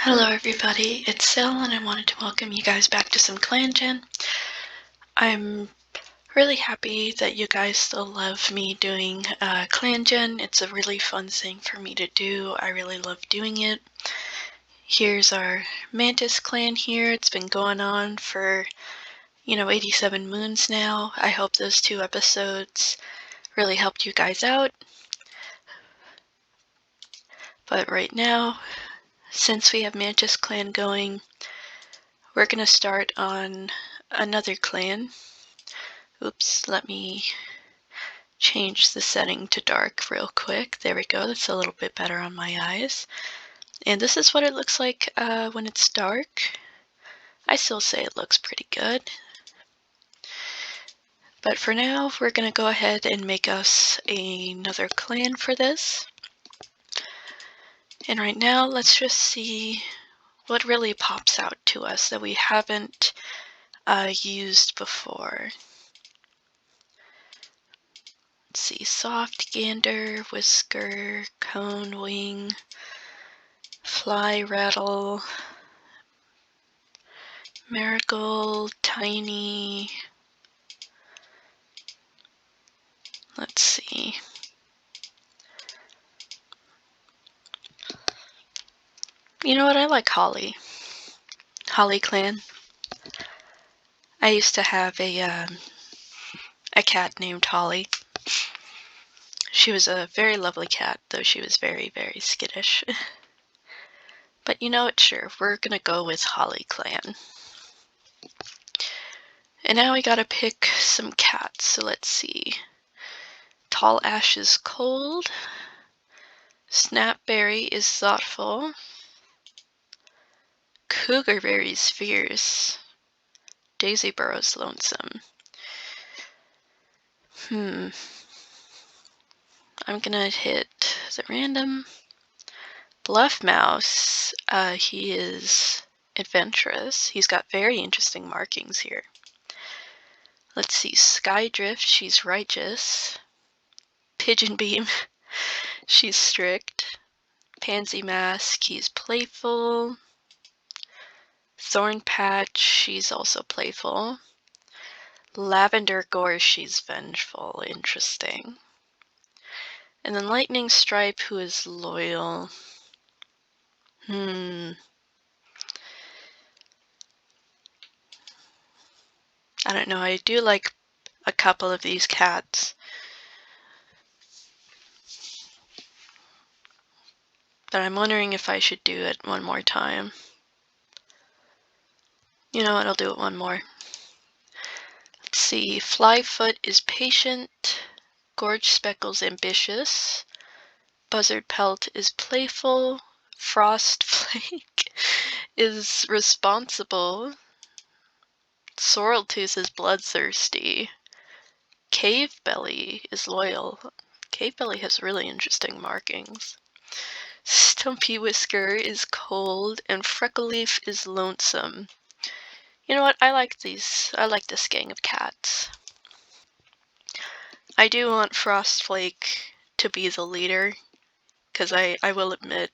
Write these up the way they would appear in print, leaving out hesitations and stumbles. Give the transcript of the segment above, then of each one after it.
Hello everybody, it's Sil and I wanted to welcome you guys back to some Clangen. I'm really happy that you guys still love me doing Clangen. It's a really fun thing for me to do. I really love doing it. Here's our Mantis clan here. It's been going on for, 87 moons now. I hope those 2 episodes really helped you guys out. But right now, since we have Mantis clan going, we're going to start on another clan. Oops, let me change the setting to dark real quick. There we go, that's a little bit better on my eyes. And this is what it looks like when it's dark. I still say it looks pretty good. But for now, we're going to go ahead and make us another clan for this. And right now, let's just see what really pops out to us that we haven't used before. Let's see, soft gander, whisker, cone wing, fly rattle, marigold, tiny. Let's see. You know what? I like Holly. Hollyclan. I used to have a cat named Holly. She was a very lovely cat, though she was very, very skittish. But you know what? Sure, we're gonna go with Hollyclan. And now we gotta pick some cats, so let's see. Tall Ash is cold. Snapberry is thoughtful. Cougarberry's fierce. Daisy Burrow's lonesome. I'm gonna hit the random. Bluff Mouse, he is adventurous. He's got very interesting markings here. Let's see, Skydrift, she's righteous. Pigeon Beam, she's strict. Pansy Mask, he's playful. Thorn Patch, she's also playful. Lavender Gore, she's vengeful. Interesting. And then Lightning Stripe, who is loyal. I don't know, I do like a couple of these cats. But I'm wondering if I should do it one more time. You know what, I'll do it one more. Let's see, Flyfoot is patient. Gorge Speckle's ambitious. Buzzard Pelt is playful. Frost Flake is responsible. Sorreltooth is bloodthirsty. Cave Belly is loyal. Cave Belly has really interesting markings. Stumpy Whisker is cold, and Freckleaf is lonesome. You know what? I like these. I like this gang of cats. I do want Frostflake to be the leader, because I will admit,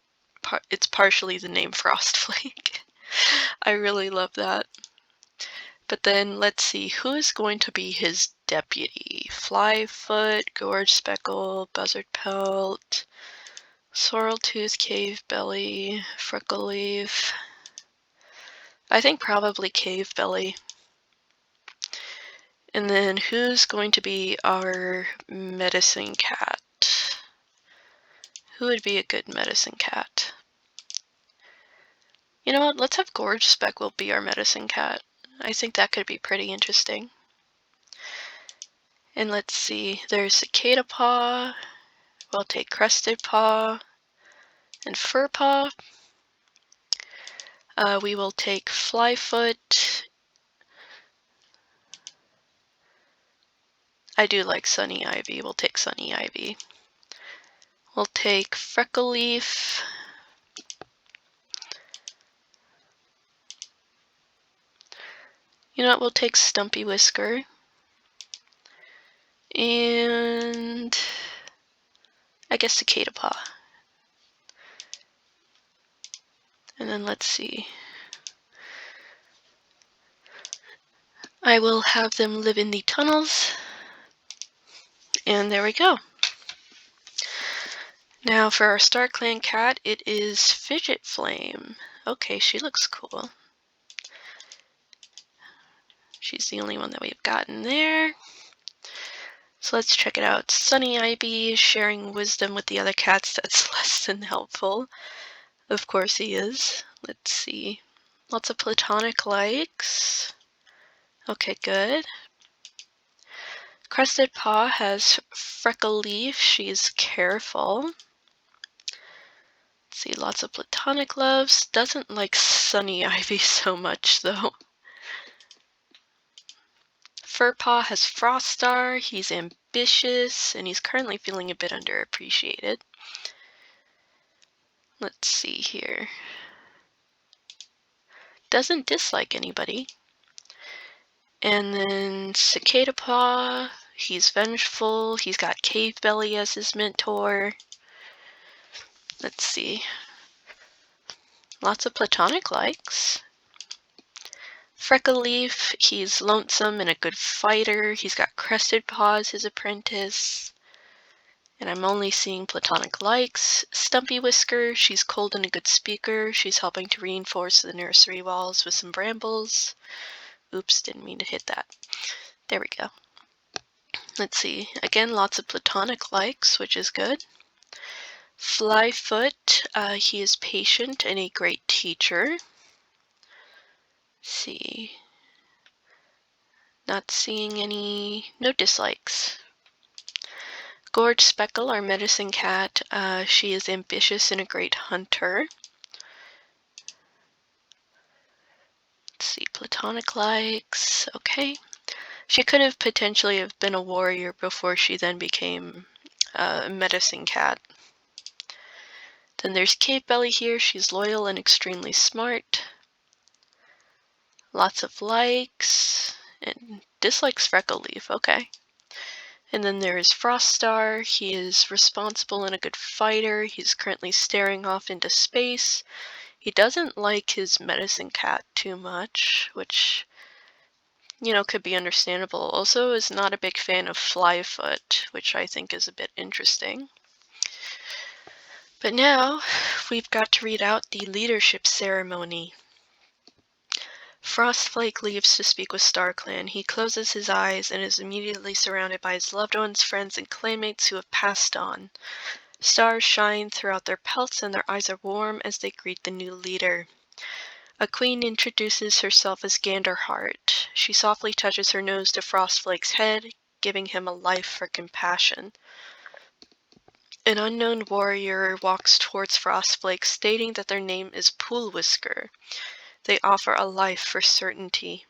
it's partially the name Frostflake. I really love that. But then let's see, who is going to be his deputy? Flyfoot, Gorge Speckle, Buzzard Pelt, Sorreltooth, Cave Belly, Freckleaf. I think probably Cave Belly. And then who's going to be our medicine cat? Who would be a good medicine cat? You know what? Let's have Gorge Speckle be our medicine cat. I think that could be pretty interesting. And let's see, there's Cicada Paw. We'll take Crested Paw and Fur Paw. We will take Flyfoot. I do like Sunny Ivy. We'll take Sunny Ivy. We'll take Freckleaf. You know what? We'll take Stumpy Whisker. And I guess Cicada Paw. And then let's see. I will have them live in the tunnels. And there we go. Now for our Star Clan cat, it is Fidget Flame. Okay, she looks cool. She's the only one that we've gotten there. So let's check it out. Sunny Ivy sharing wisdom with the other cats. That's less than helpful. Of course he is. Let's see. Lots of platonic likes. Okay, good. Crested Paw has Freckle Leaf. She's careful. Let's see, lots of platonic loves. Doesn't like Sunny Ivy so much, though. Furpaw has Froststar. He's ambitious, and he's currently feeling a bit underappreciated. Let's see here. Doesn't dislike anybody. And then Cicada Paw, he's vengeful. He's got Cave Belly as his mentor. Let's see. Lots of platonic likes. Freckle Leaf, he's lonesome and a good fighter. He's got Crested Paw as his apprentice. And I'm only seeing platonic likes. Stumpy Whisker, she's cold and a good speaker. She's helping to reinforce the nursery walls with some brambles. Oops, didn't mean to hit that. There we go. Let's see. Again, lots of platonic likes, which is good. Flyfoot, he is patient and a great teacher. Let's see. Not seeing no dislikes. Gorge Speckle, our medicine cat, she is ambitious and a great hunter. Let's see, platonic likes, okay. She could have potentially have been a warrior before she then became a medicine cat. Then there's Cave Belly here. She's loyal and extremely smart. Lots of likes. And dislikes Freckle Leaf, okay. And then there is Froststar. He is responsible and a good fighter. He's currently staring off into space. He doesn't like his medicine cat too much, which, could be understandable. Also is not a big fan of Flyfoot, which I think is a bit interesting. But now we've got to read out the leadership ceremony. Frostflake leaves to speak with StarClan. He closes his eyes and is immediately surrounded by his loved ones, friends, and clanmates who have passed on. Stars shine throughout their pelts and their eyes are warm as they greet the new leader. A queen introduces herself as Ganderheart. She softly touches her nose to Frostflake's head, giving him a life for compassion. An unknown warrior walks towards Frostflake, stating that their name is Poolwhisker. They offer a life for certainty.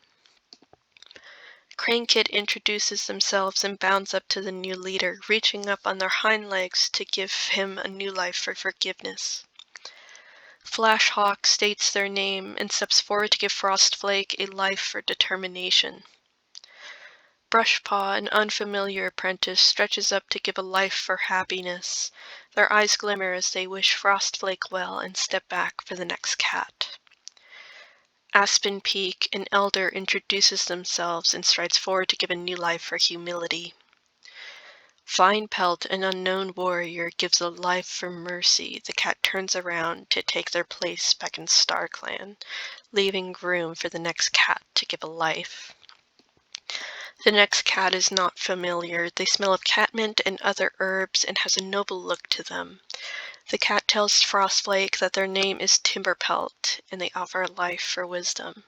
Cranekit introduces themselves and bounds up to the new leader, reaching up on their hind legs to give him a new life for forgiveness. Flashhawk states their name and steps forward to give Frostflake a life for determination. Brushpaw, an unfamiliar apprentice, stretches up to give a life for happiness. Their eyes glimmer as they wish Frostflake well and step back for the next cat. Aspen Peak, an elder, introduces themselves and strides forward to give a new life for humility. Vine Pelt, an unknown warrior, gives a life for mercy. The cat turns around to take their place back in StarClan, leaving room for the next cat to give a life. The next cat is not familiar. They smell of catmint and other herbs and has a noble look to them. The cat tells Frostflake that their name is Timberpelt, and they offer a life for wisdom.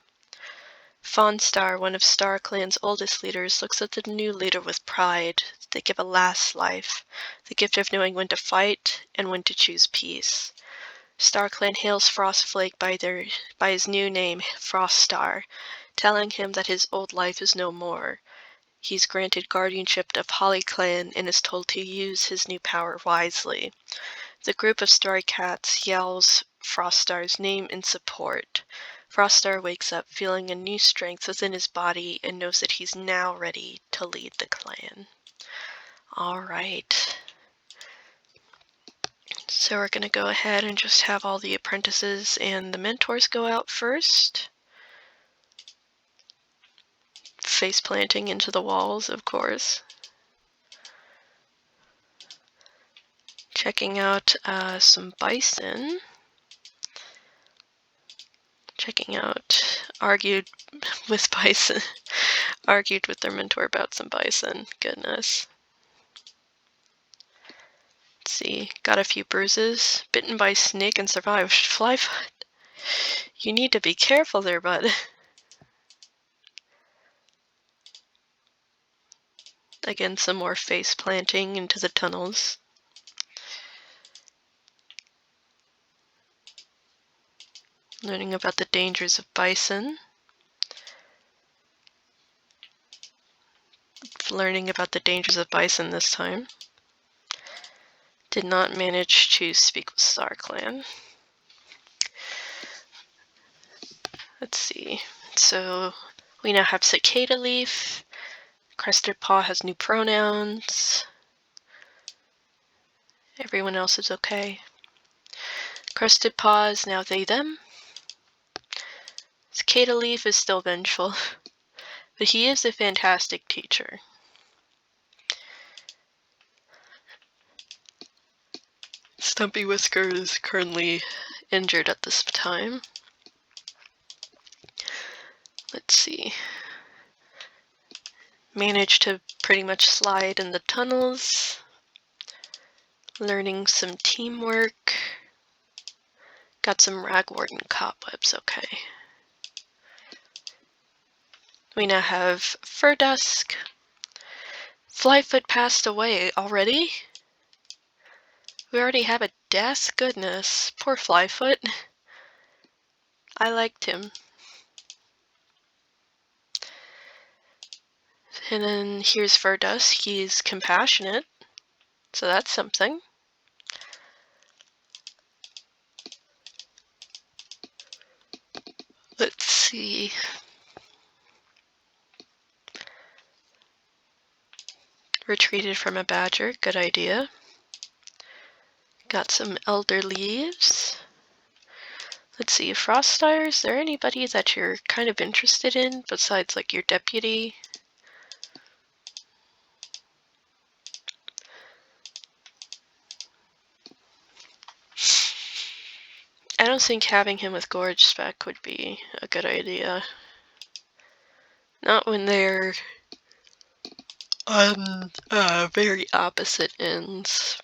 Fawnstar, one of StarClan's oldest leaders, looks at the new leader with pride. They give a last life, the gift of knowing when to fight and when to choose peace. StarClan hails Frostflake by his new name, Froststar, telling him that his old life is no more. He's granted guardianship of Hollyclan and is told to use his new power wisely. The group of Starry Cats yells Froststar's name in support. Froststar wakes up feeling a new strength within his body and knows that he's now ready to lead the clan. All right. So we're going to go ahead and just have all the apprentices and the mentors go out first. Face planting into the walls, of course. Checking out some bison. Checking out, argued with bison. Argued with their mentor about some bison. Goodness. Let's see, got a few bruises. Bitten by a snake and survived. Flyfoot. You need to be careful there, bud. Again, some more face planting into the tunnels. Learning about the dangers of bison. Learning about the dangers of bison this time. Did not manage to speak with Star Clan. Let's see. So we now have Cicada Leaf. Crested Paw has new pronouns. Everyone else is okay. Crested Paw is now they, them. Cicada Leaf is still vengeful, but he is a fantastic teacher. Stumpy Whisker is currently injured at this time. Let's see. Managed to pretty much slide in the tunnels. Learning some teamwork. Got some ragwort cobwebs, okay. We now have Fur Dusk. Flyfoot passed away already? We already have a death? Goodness. Poor Flyfoot. I liked him. And then here's Fur Dusk. He's compassionate. So that's something. Let's see. Retreated from a badger. Good idea. Got some elder leaves. Let's see, Frostire, is there anybody that you're kind of interested in besides like your deputy? I don't think having him with Gorge Spec would be a good idea. Not when they're on very opposite ends.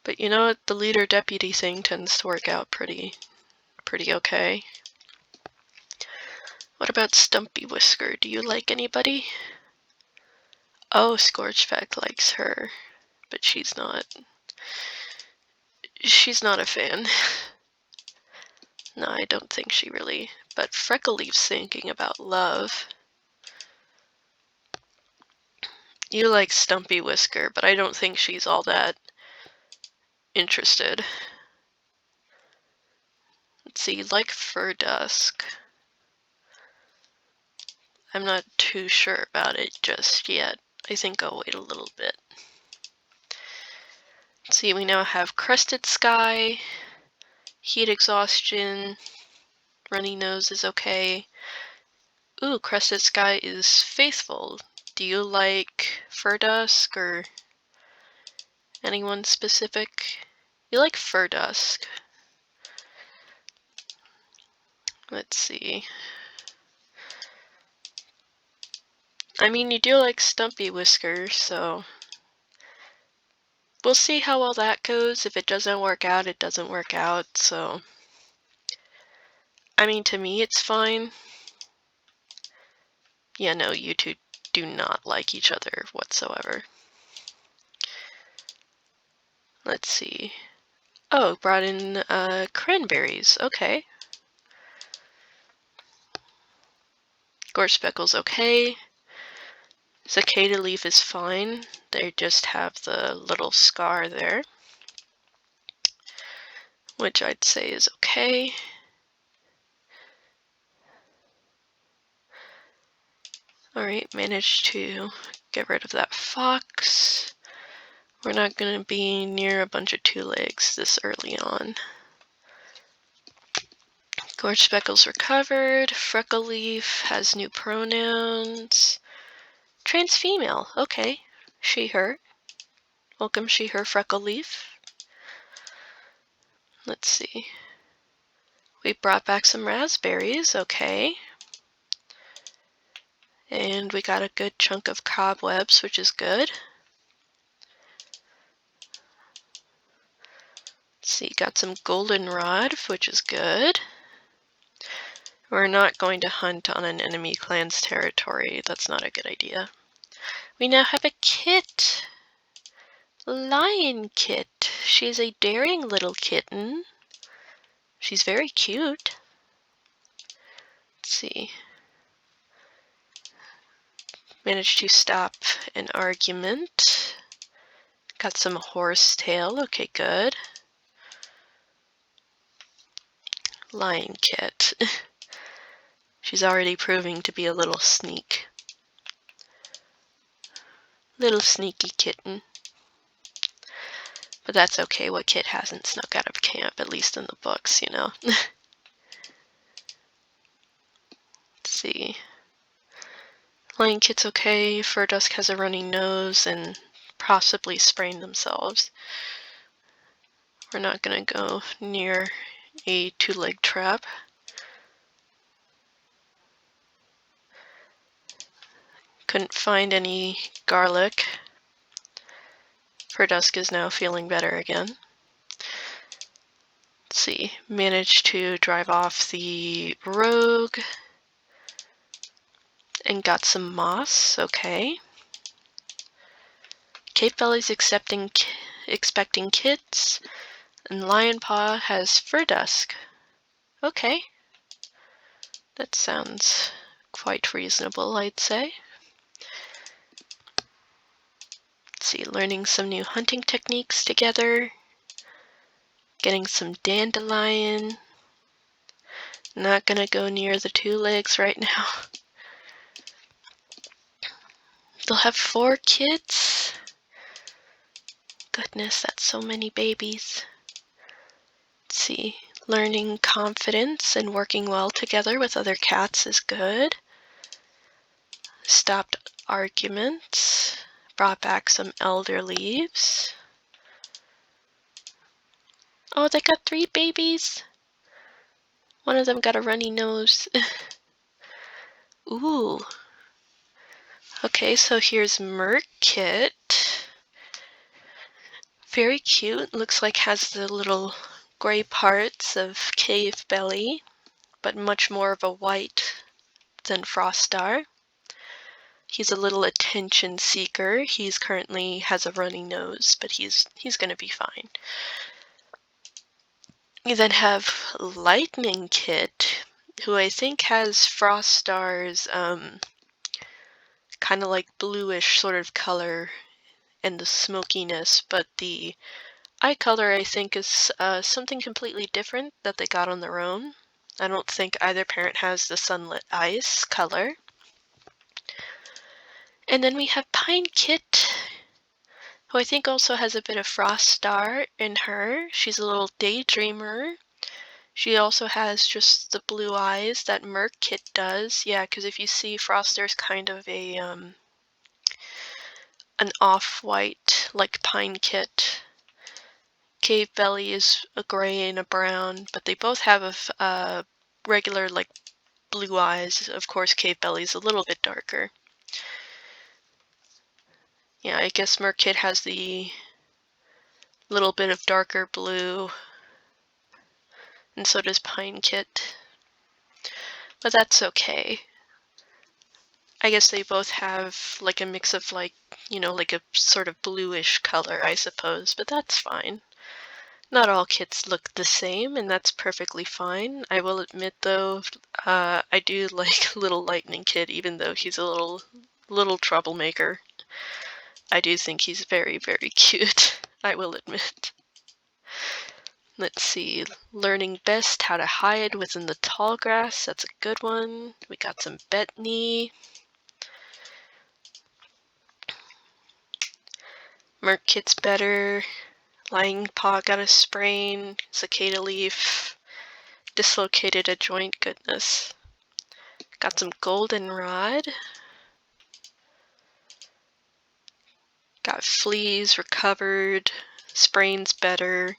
But you know what, the leader-deputy thing tends to work out pretty okay. What about Stumpy Whisker? Do you like anybody? Oh, Scorchback likes her, but she's not a fan. No, I don't think she really. But Freckleleaf's thinking about love. You like Stumpy Whisker, but I don't think she's all that interested. Let's see, you like Fur Dusk. I'm not too sure about it just yet. I think I'll wait a little bit. Let's see, we now have Crested Sky, Heat Exhaustion, Runny Nose is okay. Ooh, Crested Sky is faithful. Do you like Fur Dusk or anyone specific? You like Fur Dusk. Let's see. I mean, you do like Stumpy Whisker, so we'll see how well that goes. If it doesn't work out, it doesn't work out, so I mean, to me, it's fine. Yeah, no, you two do not like each other whatsoever. Let's see. Oh, brought in cranberries. Okay. Gorspeckle's okay. Cicada Leaf is fine. They just have the little scar there, which I'd say is okay. Alright, managed to get rid of that fox. We're not going to be near a bunch of two legs this early on. Gorge Speckles recovered. Freckle Leaf has new pronouns. Trans female. Okay. She, her. Welcome, she, her, Freckle Leaf. Let's see. We brought back some raspberries. Okay. And we got a good chunk of cobwebs, which is good. Let's see, got some goldenrod, which is good. We're not going to hunt on an enemy clan's territory. That's not a good idea. We now have a kit. Lion Kit. She's a daring little kitten. She's very cute. Let's see. Managed to stop an argument. Got some horsetail. Okay, good. Lion Kit. She's already proving to be a little sneak. Little sneaky kitten. But that's okay. What kid hasn't snuck out of camp, at least in the books, you know? Let's see. Lion Kit's okay. Furdusk has a runny nose and possibly sprained themselves. We're not going to go near a two-leg trap. Couldn't find any garlic. Furdusk is now feeling better again. Let's see. Managed to drive off the rogue. And got some moss. Okay. Cape Belly's expecting kids. And Lionpaw has Furdusk. Okay. That sounds quite reasonable, I'd say. Let's see, learning some new hunting techniques together. Getting some dandelion. Not gonna go near the two legs right now. They'll have 4 kids. Goodness, that's so many babies. Let's see, learning confidence and working well together with other cats is good. Stopped arguments. Brought back some elder leaves. Oh, they got 3 babies. One of them got a runny nose. Ooh. Okay, so here's Merc Kit. Very cute. Looks like has the little gray parts of Cave Belly, but much more of a white than Froststar. He's a little attention seeker. He's currently has a runny nose, but he's gonna be fine. We then have Lightning Kit, who I think has Froststar's kind of like bluish sort of color and the smokiness, but the eye color I think is something completely different that they got on their own. I don't think either parent has the sunlit eyes color. And then we have Pine Kit, who I think also has a bit of Froststar in her. She's a little daydreamer. She also has just the blue eyes that Merc Kit does. Yeah, because if you see, Froststar's kind of a an off-white, like Pine Kit. Cave Belly is a gray and a brown, but they both have a regular, like, blue eyes. Of course, Cave Belly's a little bit darker. Yeah, I guess Merc Kit has the little bit of darker blue, and so does Pine Kit. But that's okay. I guess they both have like a mix of like, you know, like a sort of bluish color, I suppose, but that's fine. Not all kits look the same, and that's perfectly fine. I will admit though, I do like Little Lightning Kid, even though he's a little troublemaker. I do think he's very, very cute, I will admit. Let's see, learning best how to hide within the tall grass, that's a good one. We got some Bethany. Merc kit's better. Lying paw got a sprain. Cicada leaf. Dislocated a joint, goodness. Got some goldenrod. Got fleas, recovered. Sprains better.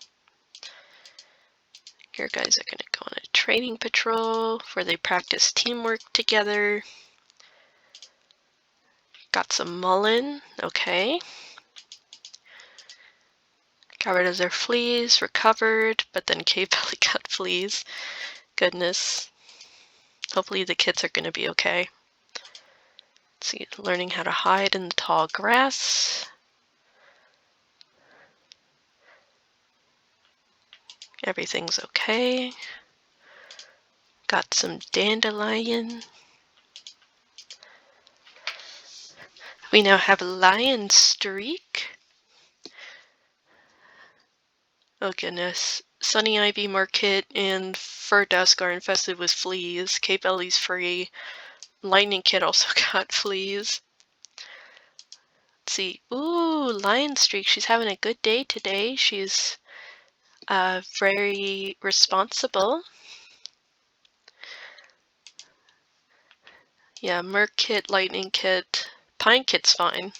Your guys are gonna go on a training patrol where they practice teamwork together. Got some mullein, okay. Got rid of their fleas, recovered, but then cave belly got fleas. Goodness. Hopefully the kids are gonna be okay. Let's see, learning how to hide in the tall grass. Everything's okay. Got some dandelion. We now have a lion streak. Oh goodness. Sunny Ivy Market and Fur Dusk are infested with fleas. Cape Ellie's free. Lightning Kid also got fleas. Let's see. Ooh, Lion Streak. She's having a good day today. She's very responsible. Yeah, Merc Kit, Lightning Kit. Pine Kit's fine.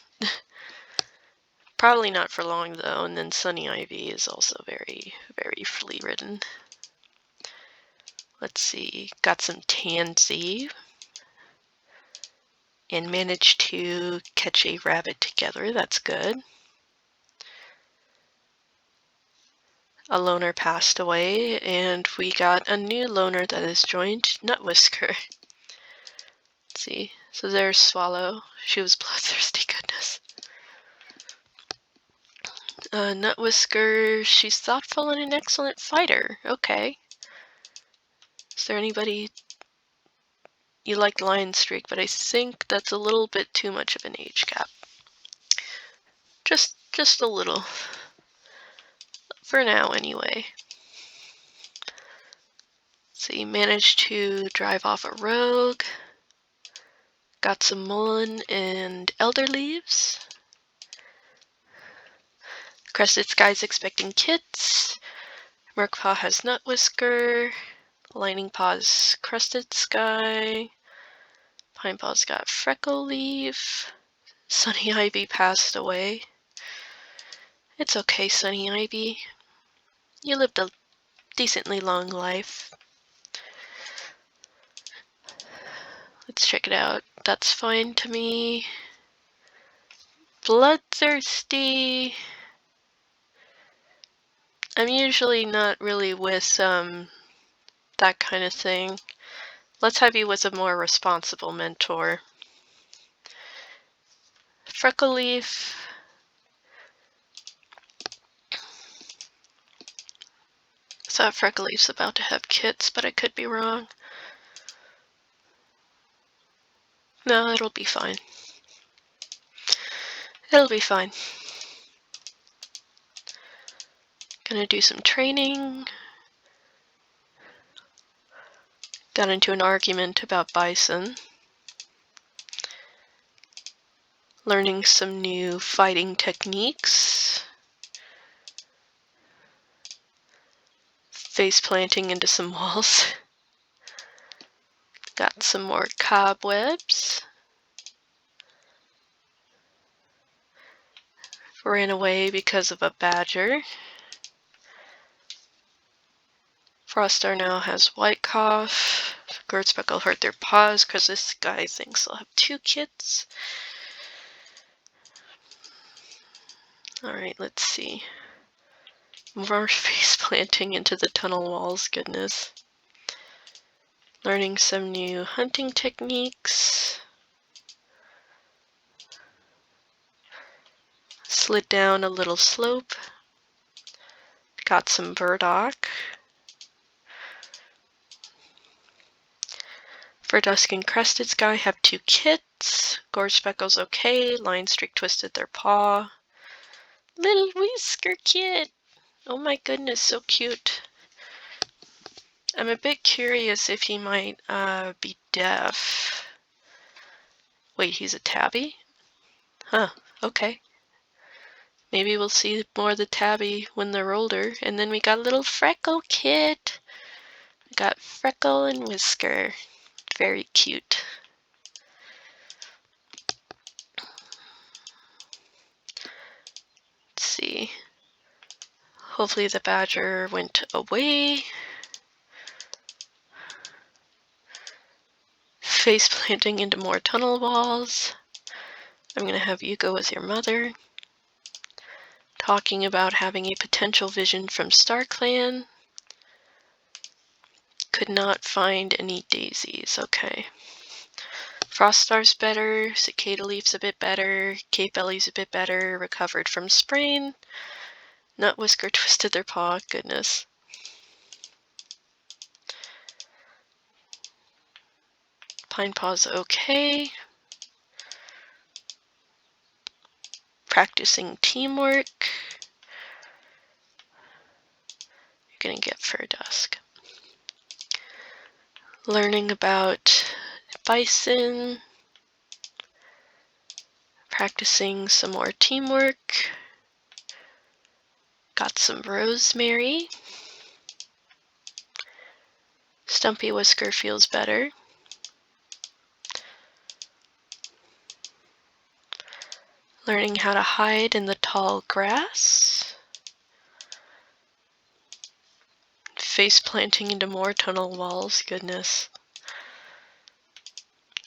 Probably not for long though, and then Sunny Ivy is also very, very flea-ridden. Let's see, got some tansy. And managed to catch a rabbit together, that's good. A loner passed away, and we got a new loner that has joined, Nutwhisker. Let's see, so there's Swallow. She was bloodthirsty, goodness. Nutwhisker, she's thoughtful and an excellent fighter. Okay. Is there anybody... You like Lion Streak, but I think that's a little bit too much of an age gap. Just a little. For now, anyway. So you managed to drive off a rogue. Got some mullein and elder leaves. Crested Sky's expecting kits. Mercpaw has Nutwhisker. Lightning Paw's Crested Sky. Pine Paw's got Freckle Leaf. Sunny Ivy passed away. It's okay, Sunny Ivy. You lived a decently long life. Let's check it out. That's fine to me. Bloodthirsty. I'm usually not really with that kind of thing. Let's have you with a more responsible mentor. Freckle Leaf. I thought Freckle Leaf's about to have kits, but I could be wrong. No, it'll be fine. It'll be fine. Gonna do some training. Got into an argument about bison. Learning some new fighting techniques. Face planting into some walls. Got some more cobwebs. Ran away because of a badger. Frostar now has white cough. Gurtspeckle hurt their paws because this guy thinks they'll have 2 kits. Alright, let's see. More face planting into the tunnel walls, goodness. Learning some new hunting techniques. Slid down a little slope. Got some burdock. Verdusk and Crested Sky have 2 kits. Gorespeckle's okay. Lion Streak twisted their paw. Little Whisker Kid! Oh my goodness, so cute. I'm a bit curious if he might be deaf. Wait, he's a tabby? Huh, okay. Maybe we'll see more of the tabby when they're older. And then we got a little Freckle kit. We got Freckle and Whisker. Very cute. Let's see. Hopefully the badger went away. Face planting into more tunnel walls. I'm going to have you go with your mother. Talking about having a potential vision from StarClan. Could not find any daisies. Okay. Froststar's better. Cicada Leaf's a bit better. Cape Belly's a bit better. Recovered from sprain. Nut Whisker twisted their paw. Goodness. Pine Paw's okay. Practicing teamwork. You're gonna get Fur Dusk. Learning about bison. Practicing some more teamwork. Got some rosemary. Stumpy Whisker feels better. Learning how to hide in the tall grass. Face planting into more tunnel walls, goodness.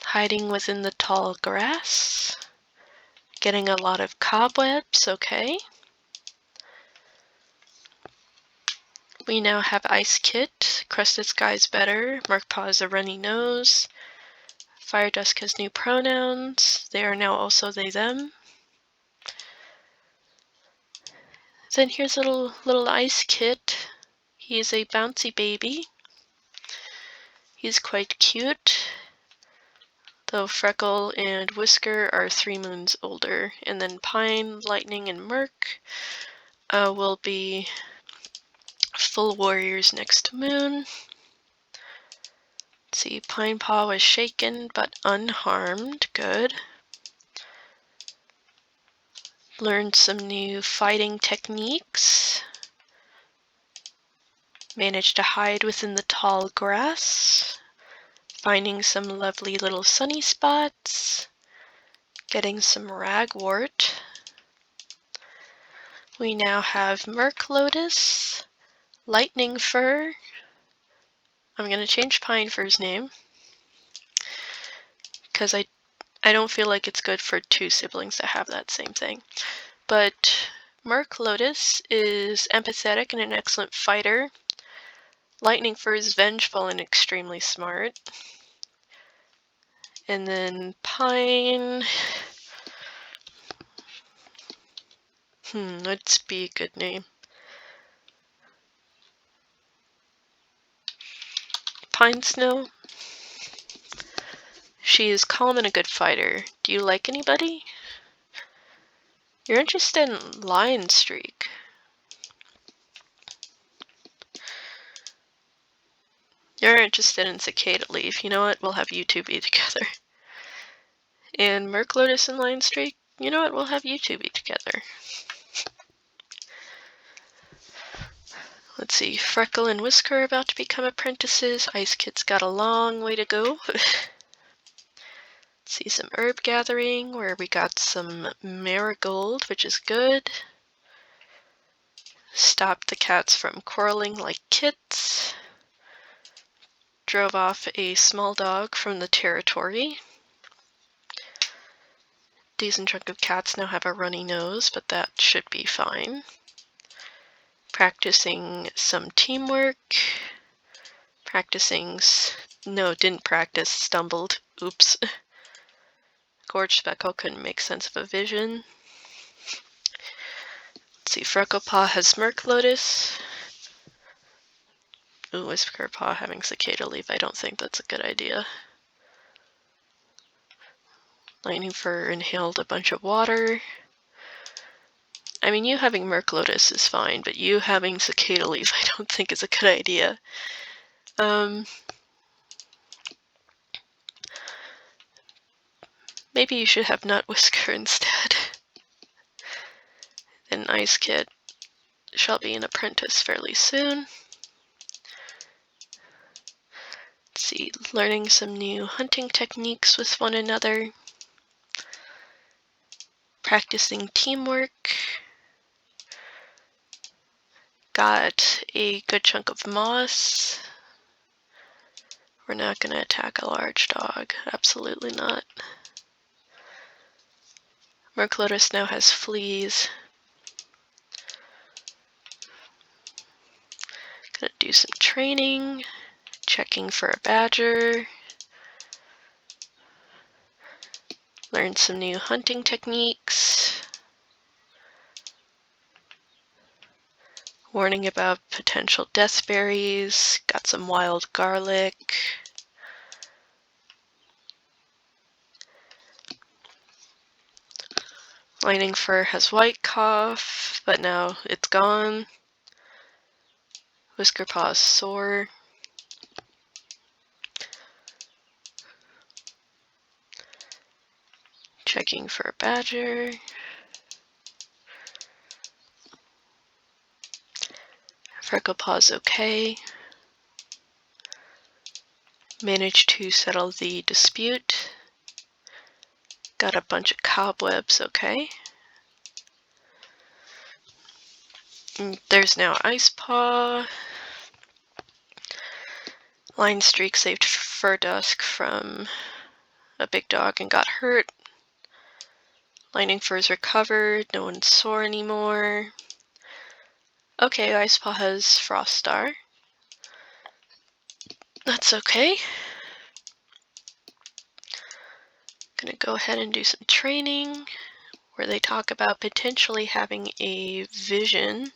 Hiding within the tall grass. Getting a lot of cobwebs, okay. We now have Ice Kit. Crested Sky's better. Rootpaw has a runny nose. Fire Dusk has new pronouns. They are now also they, them. Then here's a little Ice Kit. He is a bouncy baby. He's quite cute. Though Freckle and Whisker are 3 moons older. And then Pine, Lightning, and Merc will be full warriors next moon. Let's see, Pine Paw was shaken but unharmed. Good. Learned some new fighting techniques. Managed to hide within the tall grass. Finding some lovely little sunny spots. Getting some ragwort. We now have Merc Lotus, Lightning Fur. I'm going to change Pine Fur's name because I don't feel like it's good for 2 siblings to have that same thing. But Merc Lotus is empathetic and an excellent fighter. Lightning Fur is vengeful and extremely smart. And then Pine... let's be a good name. Pine Snow. She is calm and a good fighter. Do you like anybody? You're interested in Lion Streak. You're interested in Cicada Leaf. You know what? We'll have you two be together. And Merc Lotus and Lion Streak. You know what? We'll have you two be together. Let's see. Freckle and Whisker are about to become apprentices. Ice Kid's got a long way to go. See some herb gathering where we got some marigold, which is good. Stopped the cats from quarreling like kits. Drove off a small dog from the territory. Decent chunk of cats now have a runny nose, but that should be fine. Practicing some teamwork. Practicing... No, didn't practice. Stumbled. Oops. Gorge Speckle couldn't make sense of a vision. Let's see, Frecklepaw has Merc Lotus. Ooh, Whiskerpaw having Cicada Leaf. I don't think that's a good idea. Lightning Fur inhaled a bunch of water. I mean, you having Merc Lotus is fine, but you having Cicada Leaf I don't think is a good idea. Maybe you should have Nut Whisker instead. An ice kit shall be an apprentice fairly soon. Let's see, learning some new hunting techniques with one another. Practicing teamwork. Got a good chunk of moss. We're not going to attack a large dog. Absolutely not. Merclotus now has fleas. Gonna do some training. Checking for a badger. Learn some new hunting techniques. Warning about potential death berries. Got some wild garlic. Lightning Fur has white cough, but now it's gone. Whiskerpaw's sore. Checking for a badger. Frecklepaw's okay. Managed to settle the dispute. Got a bunch of cobwebs, okay. And there's now Icepaw. Line Streak saved Furdusk from a big dog and got hurt. Lightning Fur's recovered, no one's sore anymore. Okay, Icepaw has Frost Star. That's okay. Gonna go ahead and do some training where they talk about potentially having a vision.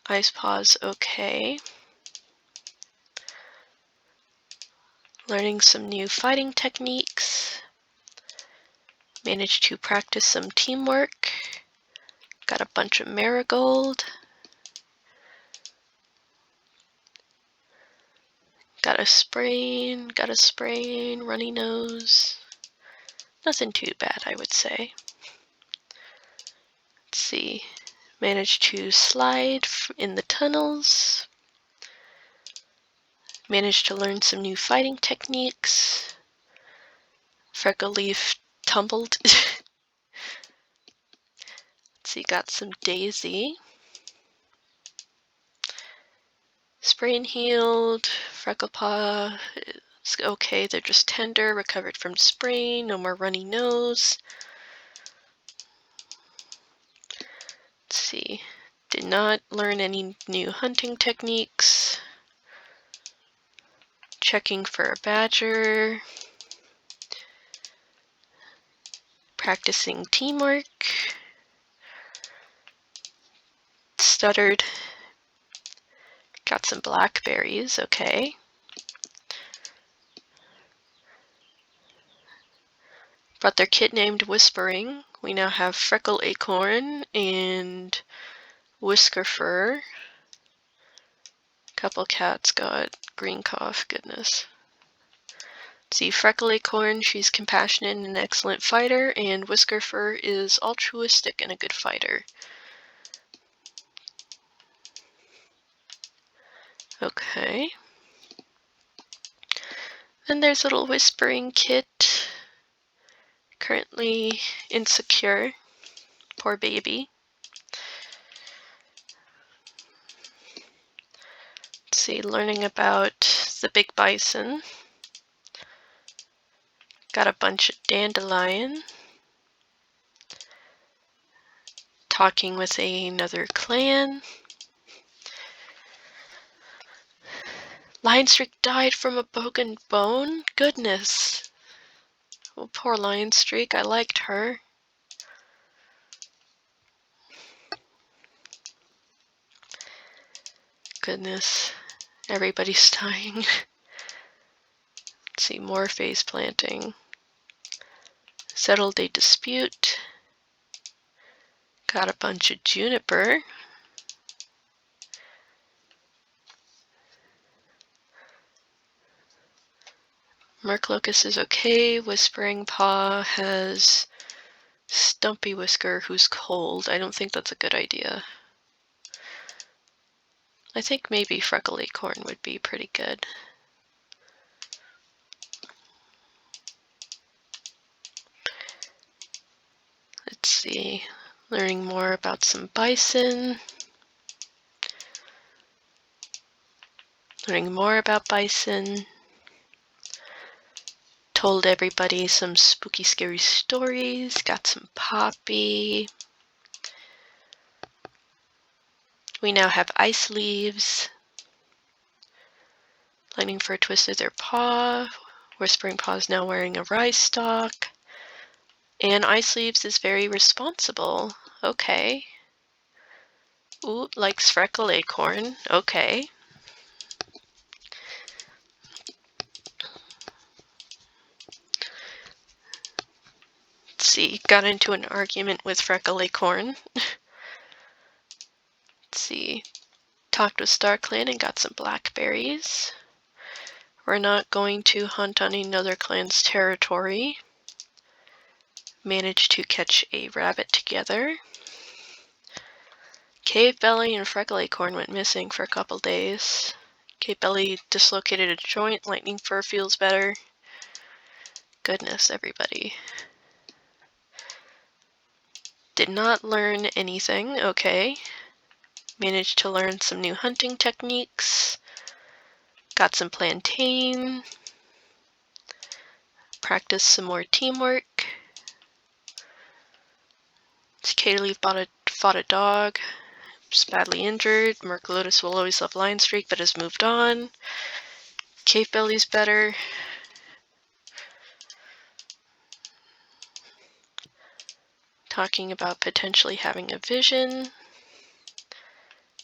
Icepaw's okay. Learning some new fighting techniques. Managed to practice some teamwork. Got a bunch of marigold. Got a sprain, runny nose. Nothing too bad, I would say. Let's see. Managed to slide in the tunnels. Managed to learn some new fighting techniques. Freckleaf tumbled. Let's see, got some Daisy. Sprain healed. Frecklepaw is okay, they're just tender. Recovered from sprain, no more runny nose. Let's see. Did not learn any new hunting techniques. Checking for a badger. Practicing teamwork. Stuttered. Got some blackberries, okay. Brought their kit named Whispering. We now have Freckle Acorn and Whisker Fur. Couple cats got green cough, goodness. See, Freckle Acorn, she's compassionate and an excellent fighter, and Whisker Fur is altruistic and a good fighter. Okay. Then there's a little Whispering kit. Currently insecure. Poor baby. Let's see, learning about the big bison. Got a bunch of dandelion. Talking with another clan. Lion Streak died from a broken bone? Goodness. Oh, poor Lion Streak, I liked her. Goodness, everybody's dying. Let's see, more face planting. Settled a dispute. Got a bunch of juniper. Merclocus is okay. Whispering Paw has Stumpy Whisker who's cold. I don't think that's a good idea. I think maybe Freckle Acorn would be pretty good. Let's see. Learning more about some bison. Learning more about bison. Told everybody some spooky, scary stories. Got some poppy. We now have ice leaves. Lightning Fur twisted their paw. Whispering Paw is now wearing a rye stalk. And Ice Leaves is very responsible. Okay. Ooh, likes Freckle Acorn. Okay. Let's see. Got into an argument with Freckle Acorn. Let's see. Talked with StarClan and got some blackberries. We're not going to hunt on another clan's territory. Managed to catch a rabbit together. Cave Belly and Freckle Acorn went missing for a couple days. Cave Belly dislocated a joint. Lightning Fur feels better. Goodness, everybody. Did not learn anything. Okay. Managed to learn some new hunting techniques. Got some plantain. Practiced some more teamwork. Cicada Leaf fought a dog. Just badly injured. Merc Lotus will always love Lion Streak, but has moved on. Cave Belly's better. Talking about potentially having a vision.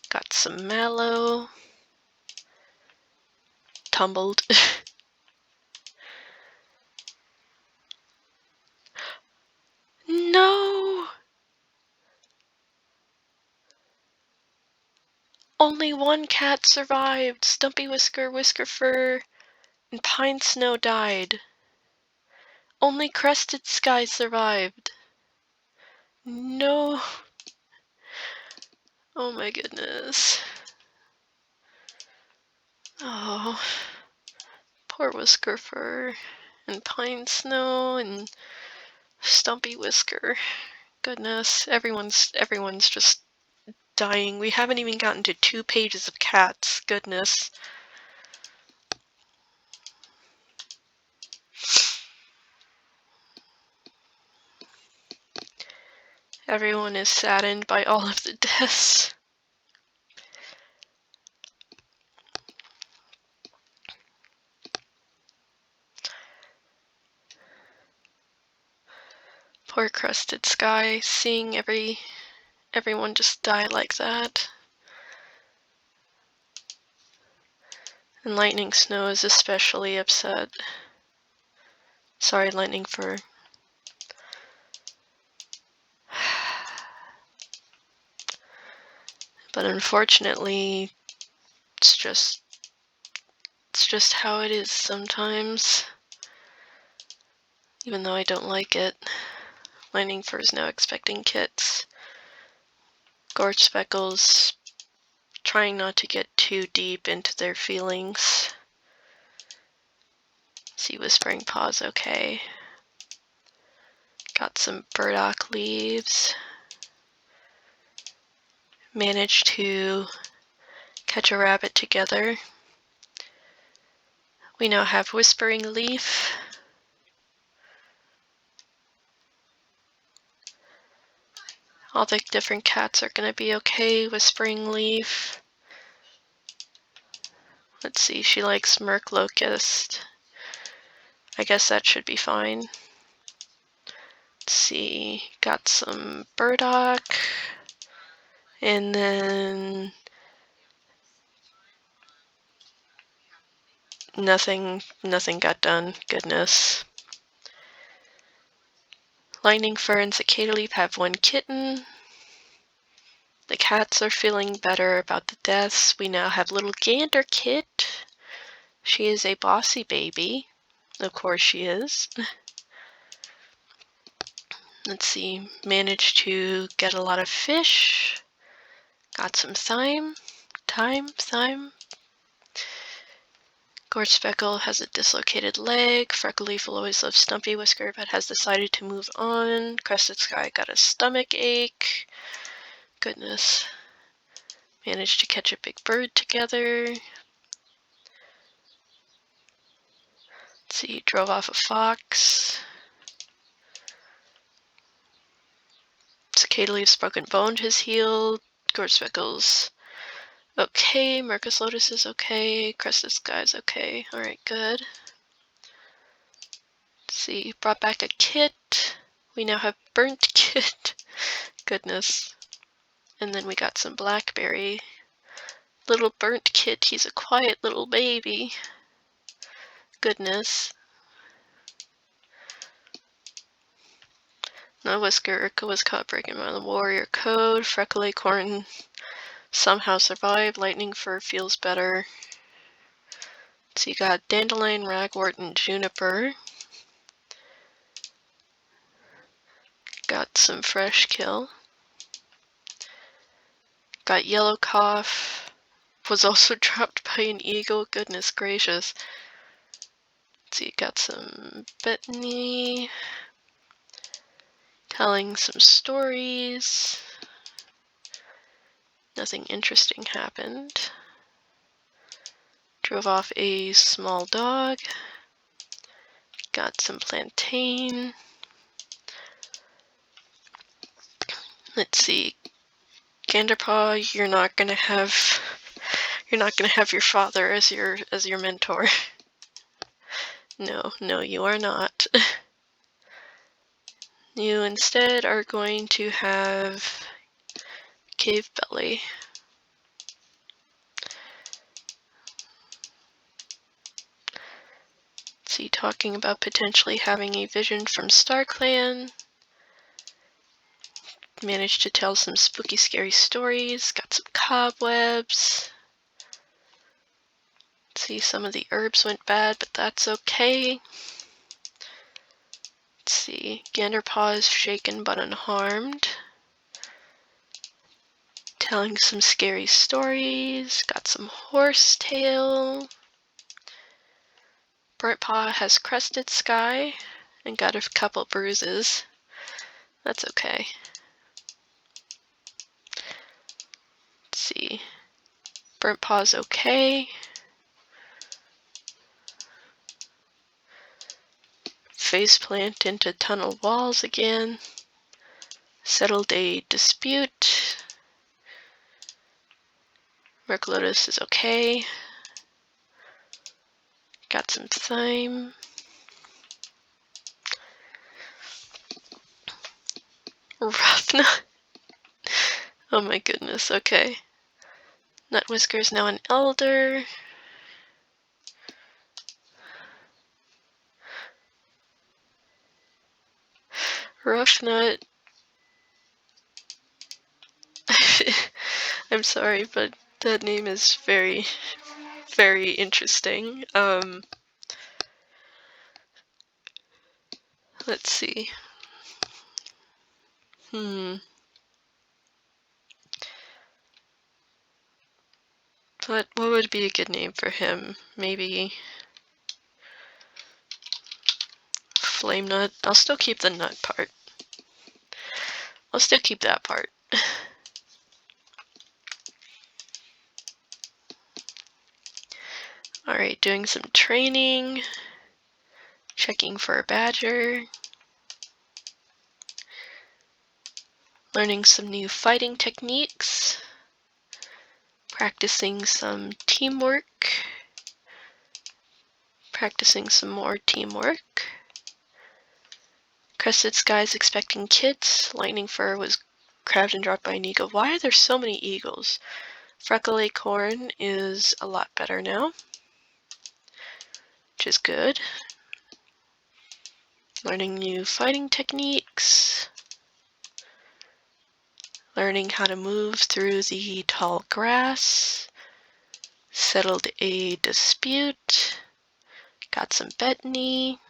Got some mallow. Tumbled. No! Only one cat survived. Stumpy Whisker, Whisker Fur, and Pine Snow died. Only Crested Sky survived. No. Oh my goodness. Oh. Poor Whisker Fur, and Pine Snow, and Stumpy Whisker. Goodness, everyone's just dying. We haven't even gotten to 2 pages of cats. Goodness. Everyone is saddened by all of the deaths. Poor Crested Sky, seeing everyone just die like that. And Lightning Snow is especially upset. Sorry, Lightning Fur. But unfortunately, it's just how it is sometimes. Even though I don't like it. Lightning Fur is now expecting kits. Gorge Speckles trying not to get too deep into their feelings. See Whispering Paw's okay. Got some burdock leaves. Managed to catch a rabbit together. We now have Whispering Leaf. All the different cats are going to be okay. Whispering Leaf. Let's see, she likes Merc Locust. I guess that should be fine. Let's see, got some burdock. And then nothing got done. Goodness. Lightning Fur and Cicada Leaf have 1 kitten. The cats are feeling better about the deaths. We now have little Gander Kit. She is a bossy baby. Of course she is. Let's see, managed to get a lot of fish. Got some thyme. Gorgespeckle has a dislocated leg. Freckleaf will always love Stumpy Whisker, but has decided to move on. Crested Sky got a stomach ache. Goodness. Managed to catch a big bird together. Let's see, drove off a fox. Cicada Leaf's broken bone has healed. Gorgespeckle's okay. Mercus Lotus is okay. Crested Sky's okay. Alright, good. Let's see, brought back a kit. We now have burnt kit. Goodness. And then we got some blackberry. Little burnt kit, he's a quiet little baby. Goodness. No Whisker, Urka was caught breaking the warrior code. Freckle Acorn somehow survived. Lightning Fur feels better. So you got Dandelion, Ragwort, and Juniper. Got some fresh kill. Got Yellow Cough. Was also dropped by an eagle. Goodness gracious. Let's see, got some Bethany. Telling some stories. Nothing interesting happened. Drove off a small dog. Got some plantain. Let's see. Ganderpaw, you're not gonna have your father as your mentor. No, you are not. You instead are going to have Cave Belly. Let's see, talking about potentially having a vision from StarClan. Managed to tell some spooky, scary stories. Got some cobwebs. Let's see, some of the herbs went bad, but that's okay. Let's see, Ganderpaw is shaken but unharmed. Telling some scary stories. Got some horsetail. Burntpaw has Crested Sky and got a couple bruises. That's okay. Let's see. Burntpaw's okay. Faceplant into tunnel walls again. Settled a dispute. Merclotus is okay. Got some thyme. Rough Nut. Oh my goodness, okay. Nut Whisker's now an elder. Rough Nut. I'm sorry, but that name is very, very interesting. Let's see. What would be a good name for him? Maybe Flame Nut. I'll still keep the nut part. I'll still keep that part. Alright, doing some training. Checking for a badger. Learning some new fighting techniques. Practicing some teamwork. Practicing some more teamwork. Crested Sky's expecting kids. Lightning Fur was grabbed and dropped by an eagle. Why are there so many eagles? Freckle Acorn is a lot better now, which is good. Learning new fighting techniques. Learning how to move through the tall grass. Settled a dispute. Got some Bethany.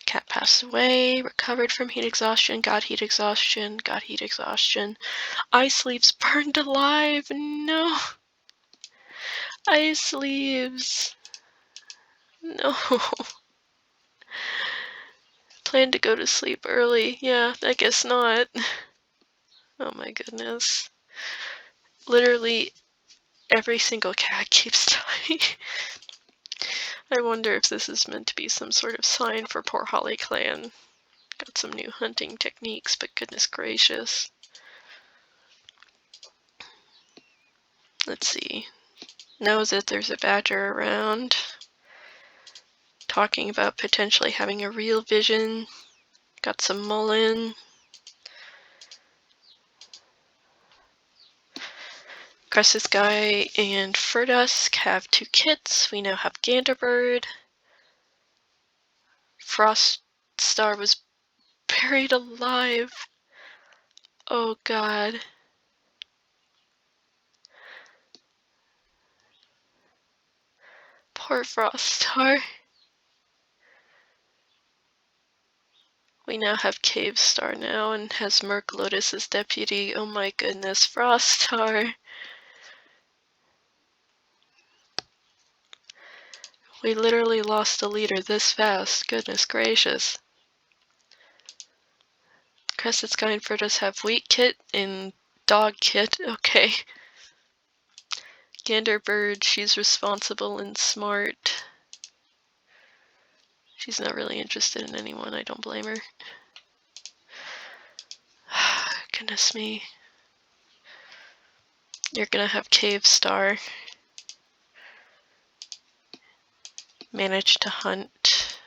Cat passed away, recovered from heat exhaustion, got heat exhaustion, got heat exhaustion. Eye sleeves burned alive. No. Eye sleeves. No. Plan to go to sleep early. Yeah, I guess not. Oh my goodness. Literally every single cat keeps dying. I wonder if this is meant to be some sort of sign for poor Hollyclan. Got some new hunting techniques, but goodness gracious. Let's see. Knows that there's a badger around. Talking about potentially having a real vision. Got some mullein. Crested Sky and Furdusk have 2 kits. We now have Ganderbird. Froststar was buried alive. Oh god. Poor Froststar. We now have Cave Star now and has Merc Lotus as deputy. Oh my goodness, Froststar. We literally lost a leader this fast. Goodness gracious. Crested Sky and Furtus have Wheat Kit and Dog Kit. Okay. Ganderbird, she's responsible and smart. She's not really interested in anyone. I don't blame her. Goodness me. You're gonna have Cave Star. Managed to hunt.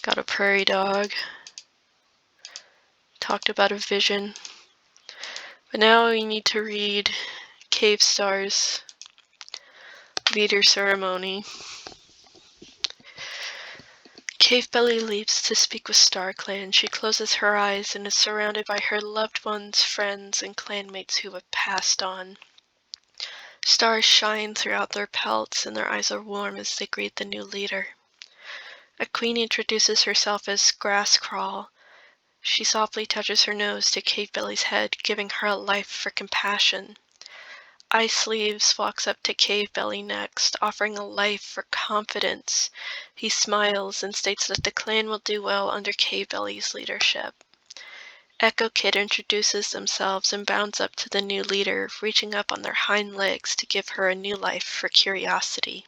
Got a prairie dog. Talked about a vision. But now we need to read Cave Star's leader ceremony. Cave Belly leaves to speak with Star Clan. She closes her eyes and is surrounded by her loved ones, friends, and clanmates who have passed on. Stars shine throughout their pelts, and their eyes are warm as they greet the new leader. A queen introduces herself as Grasscrawl. She softly touches her nose to Cave Belly's head, giving her a life for compassion. Ice Leaves walks up to Cave Belly next, offering a life for confidence. He smiles and states that the clan will do well under Cave Belly's leadership. Echo Kid introduces themselves and bounds up to the new leader, reaching up on their hind legs to give her a new life for curiosity.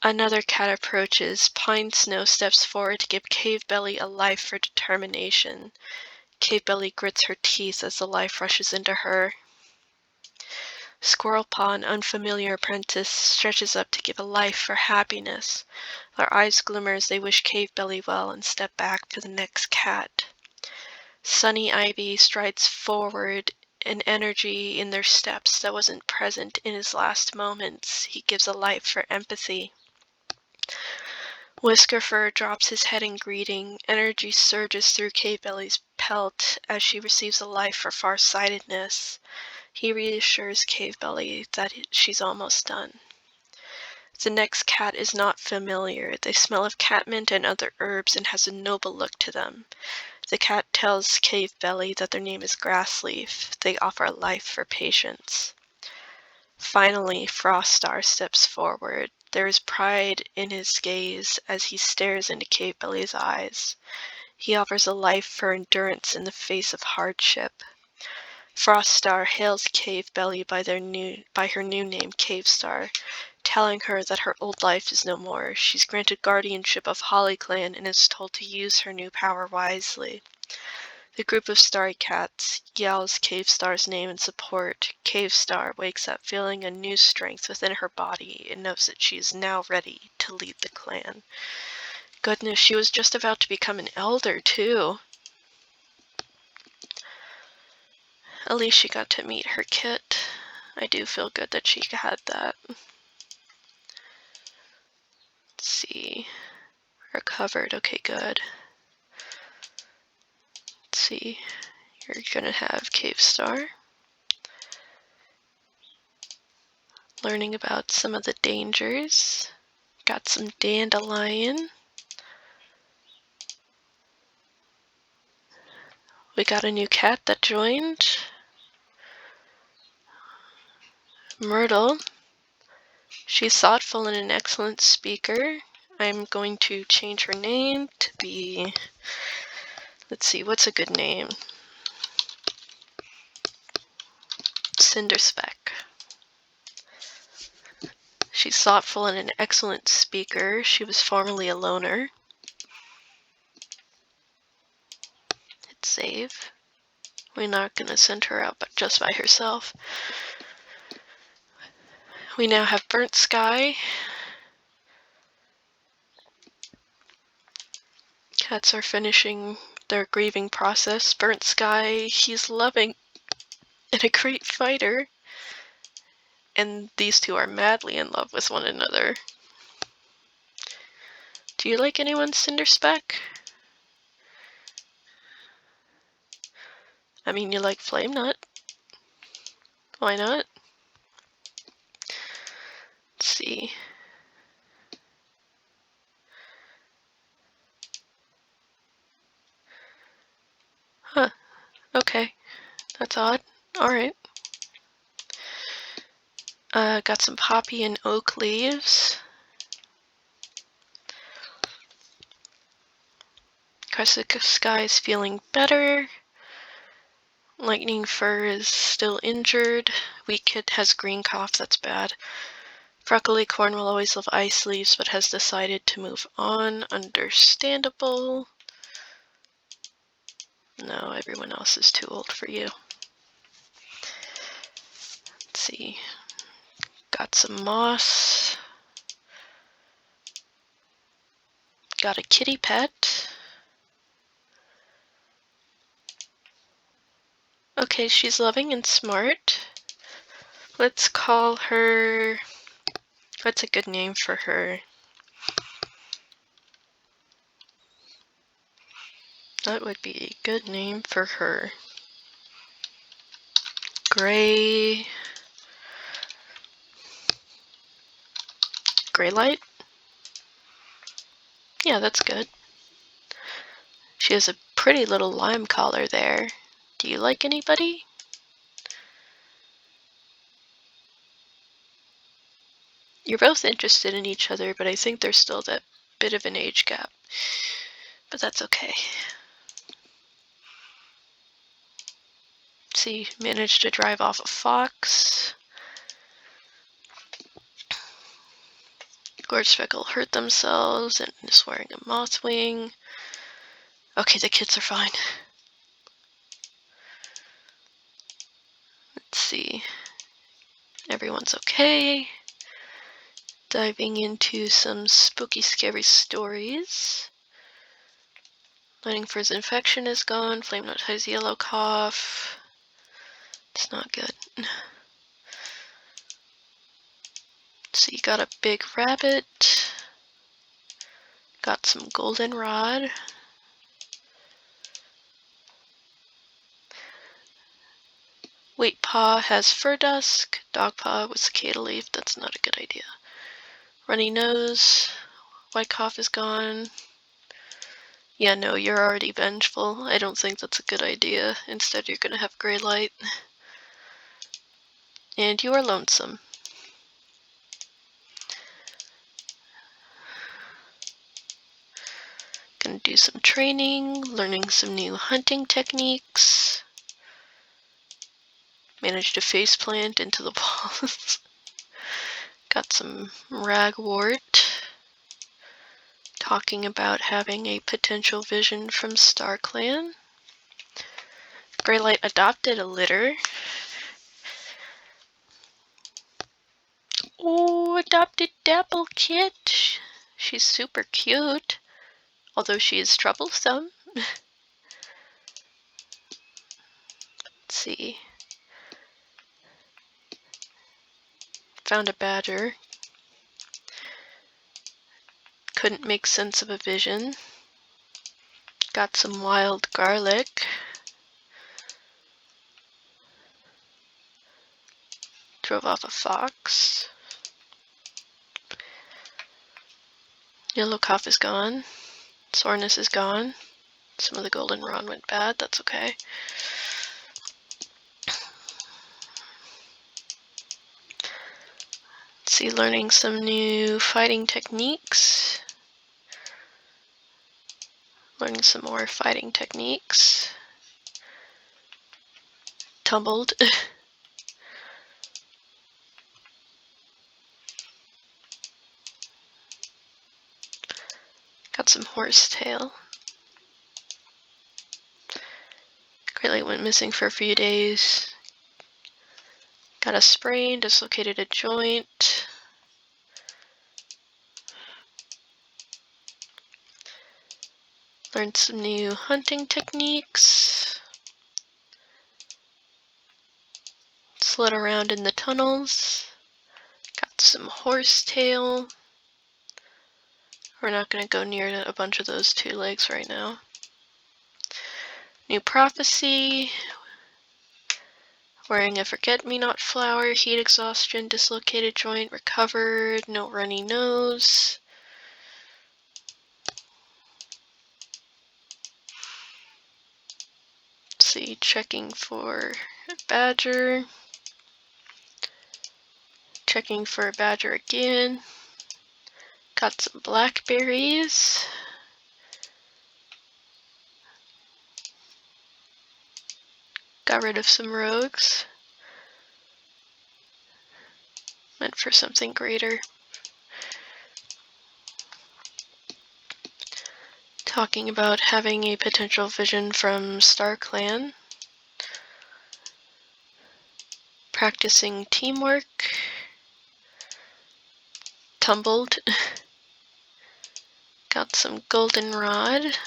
Another cat approaches. Pine Snow steps forward to give Cave Belly a life for determination. Cave Belly grits her teeth as the life rushes into her. Squirrel Paw, an unfamiliar apprentice, stretches up to give a life for happiness. Their eyes glimmer as they wish Cave Belly well and step back to the next cat. Sunny Ivy strides forward, an energy in their steps that wasn't present in his last moments. He gives a life for empathy. Whisker Fur drops his head in greeting. Energy surges through Cave Belly's pelt as she receives a life for farsightedness. He reassures Cave Belly that she's almost done. The next cat is not familiar. They smell of catmint and other herbs and has a noble look to them. The cat tells Cave Belly that their name is Grassleaf. They offer a life for patience. Finally, Froststar steps forward. There is pride in his gaze as he stares into Cave Belly's eyes. He offers a life for endurance in the face of hardship. Froststar hails Cave Belly by her new name, Cave Star, telling her that her old life is no more. She's granted guardianship of Hollyclan and is told to use her new power wisely. The group of starry cats yells Cave Star's name in support. Cave Star wakes up feeling a new strength within her body and knows that she is now ready to lead the clan. Goodness, she was just about to become an elder, too. At least she got to meet her kit. I do feel good that she had that. Let's see. Recovered. Okay, good. Let's see. You're gonna have Cave Star. Learning about some of the dangers. Got some dandelion. We got a new cat that joined. Myrtle. She's thoughtful and an excellent speaker. I'm going to change her name to be, let's see, what's a good name? Cinderspeck. She's thoughtful and an excellent speaker. She was formerly a loner. Hit save. We're not going to send her out just by herself. We now have Burnt Sky. Cats are finishing their grieving process. Burnt Sky, he's loving and a great fighter. And these two are madly in love with one another. Do you like anyone, Cinderspeck? I mean, you like Flame Nut. Why not? Let's see. Huh. Okay. That's odd. Alright. Got some poppy and oak leaves. Crescent Sky is feeling better. Lightning Fur is still injured. Wheat Kid has green cough, that's bad. Freckly Corn will always love ice leaves, but has decided to move on. Understandable. No, everyone else is too old for you. Let's see. Got some moss. Got a kitty pet. Okay, she's loving and smart. Let's call her... What's a good name for her? That would be a good name for her. Graylight? Yeah, that's good. She has a pretty little lime collar there. Do you like anybody? You're both interested in each other, but I think there's still that bit of an age gap. But that's okay. See, managed to drive off a fox. Gorgespeckle hurt themselves and is wearing a moth wing. Okay, the kids are fine. Let's see. Everyone's okay. Diving into some spooky, scary stories. Lightning Fur's infection is gone. Flame Nut has yellow cough. It's not good. So you got a big rabbit. Got some goldenrod. Wheatpaw has fur dusk. Dogpaw with cicada leaf. That's not a good idea. Runny nose. White cough is gone. Yeah, no, you're already vengeful. I don't think that's a good idea. Instead, you're gonna have gray light. And you are lonesome. Gonna do some training, learning some new hunting techniques. Managed to faceplant into the walls. Got some ragwort. Talking about having a potential vision from StarClan. Greylight adopted a litter. Oh, adopted Dapple Kit. She's super cute, although she is troublesome. Let's see. Found a badger. Couldn't make sense of a vision. Got some wild garlic. Drove off a fox. Yellow cough is gone. Soreness is gone. Some of the goldenrod went bad, that's okay. Let's see, learning some new fighting techniques. Learning some more fighting techniques. Tumbled. Got some horsetail. Greatly went missing for a few days. Got a sprain, dislocated a joint. Learned some new hunting techniques. Slid around in the tunnels. Got some horsetail. We're not going to go near a bunch of those 2 legs right now. New prophecy. Wearing a forget-me-not flower, heat exhaustion, dislocated joint, recovered, no runny nose. Let's see, checking for a badger. Checking for a badger again. Got some blackberries. Got rid of some rogues. Went for something greater. Talking about having a potential vision from StarClan. Practicing teamwork. Tumbled. Got some goldenrod.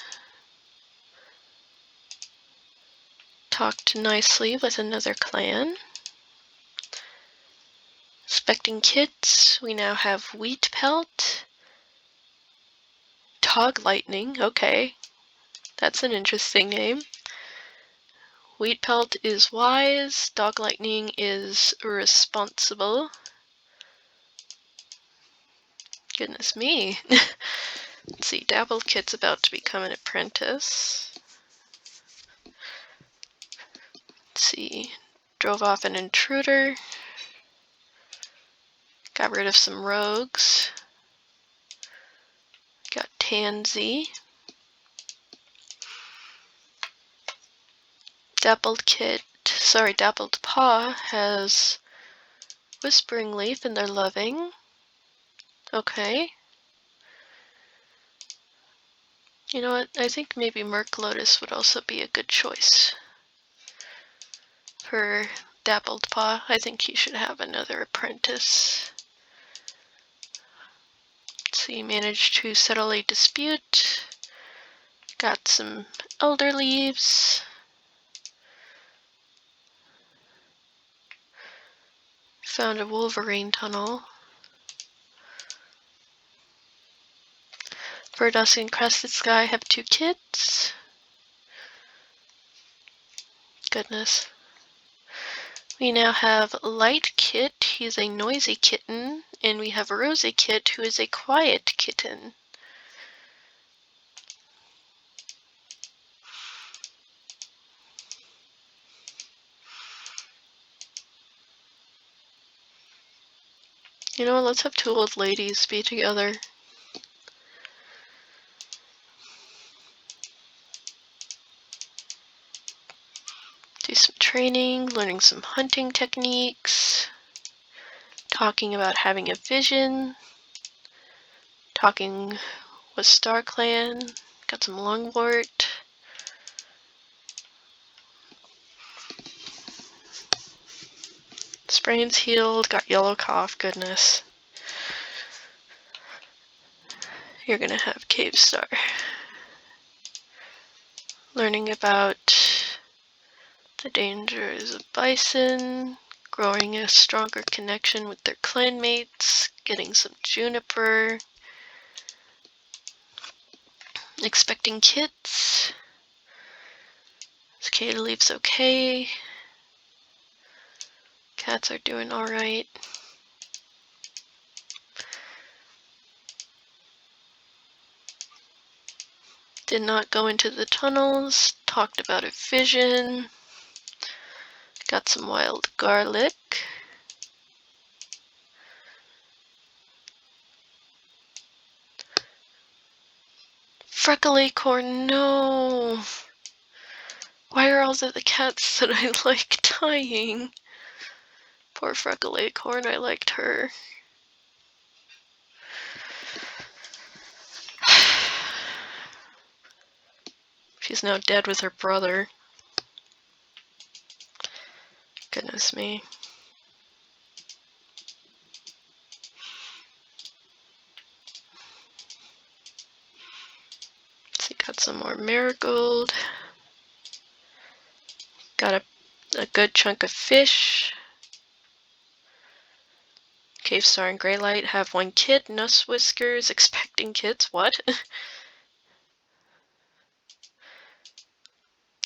Talked nicely with another clan. Expecting kits, we now have wheat pelt. Dog lightning, okay. That's an interesting name. Wheat pelt is wise, dog lightning is responsible. Goodness me. Let's see, Dabbled Kit's about to become an apprentice. Let's see, drove off an intruder. Got rid of some rogues. Got Tansy. Dappled Paw has Whispering Leaf and they're loving. Okay. You know what? I think maybe Merc Lotus would also be a good choice for Dappled Paw. I think he should have another apprentice. Let's see, managed to settle a dispute. Got some elder leaves. Found a Wolverine tunnel. Birdusk and Crested Sky have 2 kits. Goodness. We now have Light Kit, he's a noisy kitten, and we have Rosy Kit, who is a quiet kitten. You know what, let's have 2 old ladies be together. Do some training, learning some hunting techniques, talking about having a vision, talking with StarClan, got some lungwort. Sprains healed, got yellow cough, goodness. You're gonna have Cave Star. Learning about the dangers of bison, growing a stronger connection with their clanmates, getting some juniper, expecting kits. Cicada leaves okay. Cats are doing alright. Did not go into the tunnels. Talked about a vision. Got some wild garlic. Freckle acorn, no! Why are all of the cats that I like dying? Poor Freckle acorn, I liked her. She's now dead with her brother. Goodness me. So got some more marigold. Got a good chunk of fish. Cave Star and Greylight have one kid. Nuss Whiskers expecting kids. What?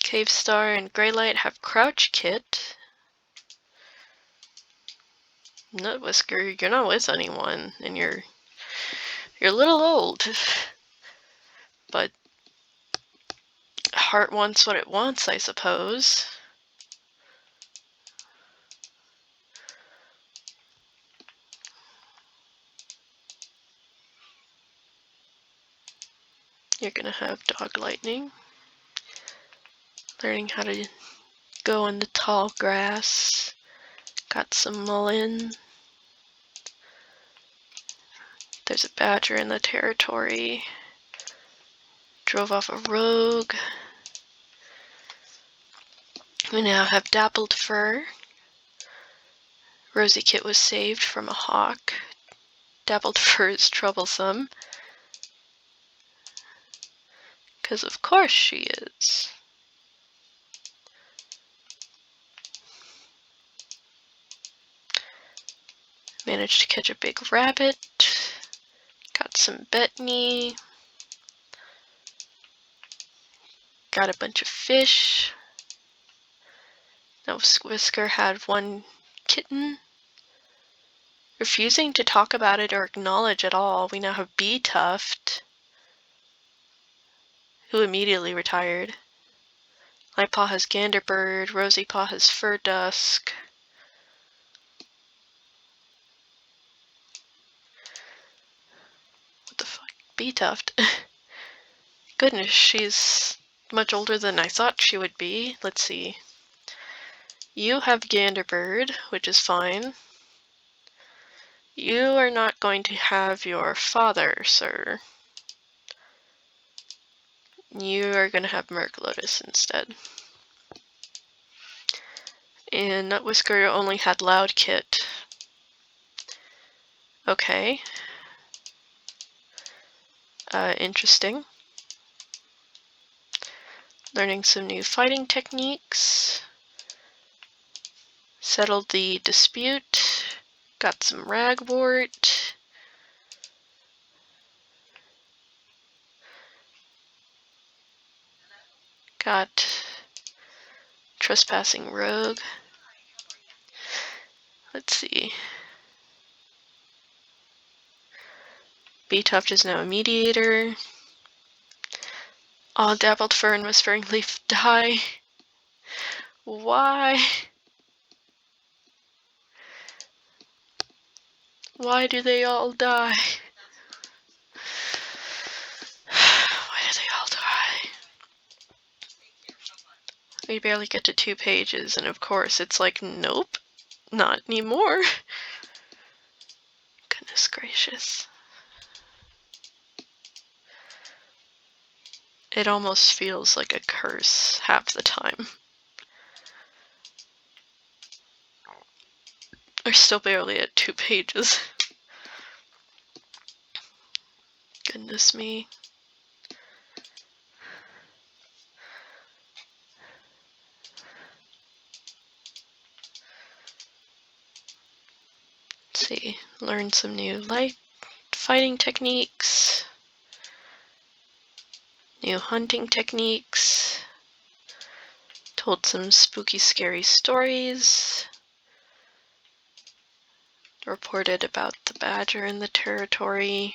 Cave Star and Greylight have Crouch Kit. Nut Whisker, you're not with anyone, and you're a little old. But heart wants what it wants, I suppose. You're gonna have Dog Lightning. Learning how to go in the tall grass. Got some mullein. There's a badger in the territory. Drove off a rogue. We now have Dappled Fur. Rosy Kit was saved from a hawk. Dappled Fur is troublesome. Because of course she is. Managed to catch a big rabbit. Got some betony. Got a bunch of fish. Now Whisker had one kitten. Refusing to talk about it or acknowledge at all. We now have Bee Tuft, who immediately retired. Lightpaw has Ganderbird. Rosy Paw has Fur Dusk. What the fuck? Bee Tuft. Goodness, she's much older than I thought she would be. Let's see. You have Ganderbird, which is fine. You are not going to have your father, sir. You are going to have Murklotus instead. And Nutwhisker only had Loud Kit. Okay. Interesting. Learning some new fighting techniques. Settled the dispute. Got some Ragwort. Got Trespassing Rogue. Let's see. Bee-Tuft is now a mediator. All Dappled Fur and Whispering Leaf die. Why? Why do they all die? Why do they all die? We barely get to 2 pages, and of course it's like, nope, not anymore. Goodness gracious. It almost feels like a curse half the time. We're still barely at 2 pages. Goodness me. Let's see, learn some new light fighting techniques. New hunting techniques. Told some spooky, scary stories. Reported about the badger in the territory.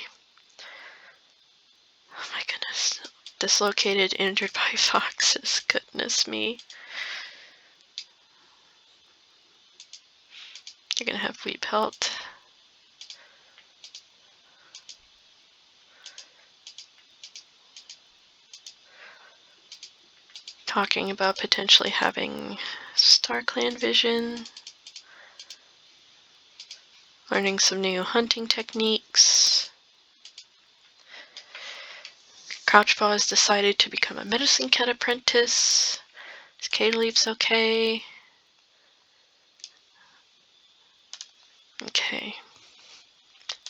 Oh my goodness. Dislocated, injured by foxes. Goodness me. You're gonna have wheat pelt. Talking about potentially having Star Clan vision. Learning some new hunting techniques. Crouchpaw has decided to become a medicine cat apprentice. His K-Leaf's okay. Okay.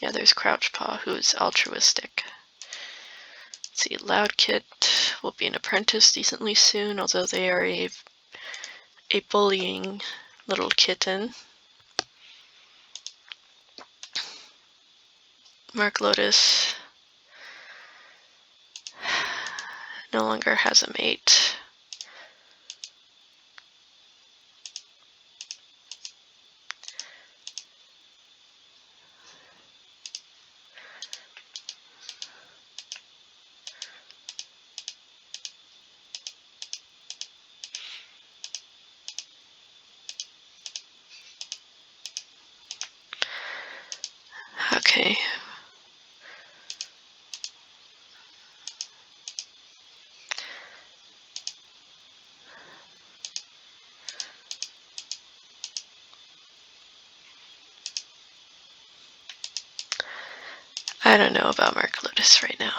Yeah, there's Crouchpaw, who's altruistic. Let's see, Loudkit will be an apprentice decently soon, although they are a bullying little kitten. Mark Lotus no longer has a mate. Okay. I don't know about Mark Lotus right now.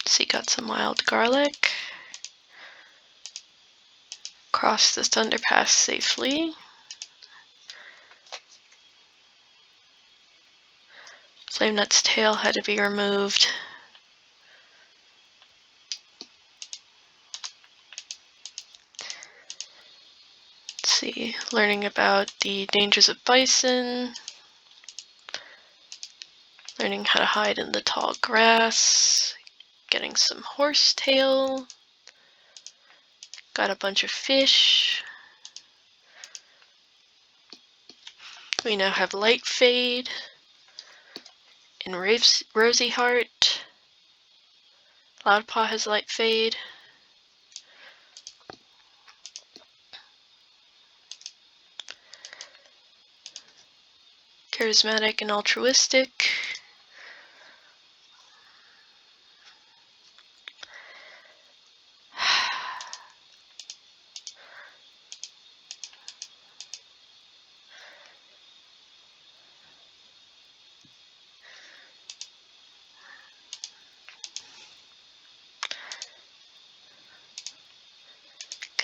So you got some wild garlic. Cross this underpass safely. Flamenut's tail had to be removed. Let's see, learning about the dangers of bison. Learning how to hide in the tall grass. Getting some horsetail. Got a bunch of fish. We now have Light Fade and Rosy Heart. Loudpaw has Light Fade. Charismatic and altruistic.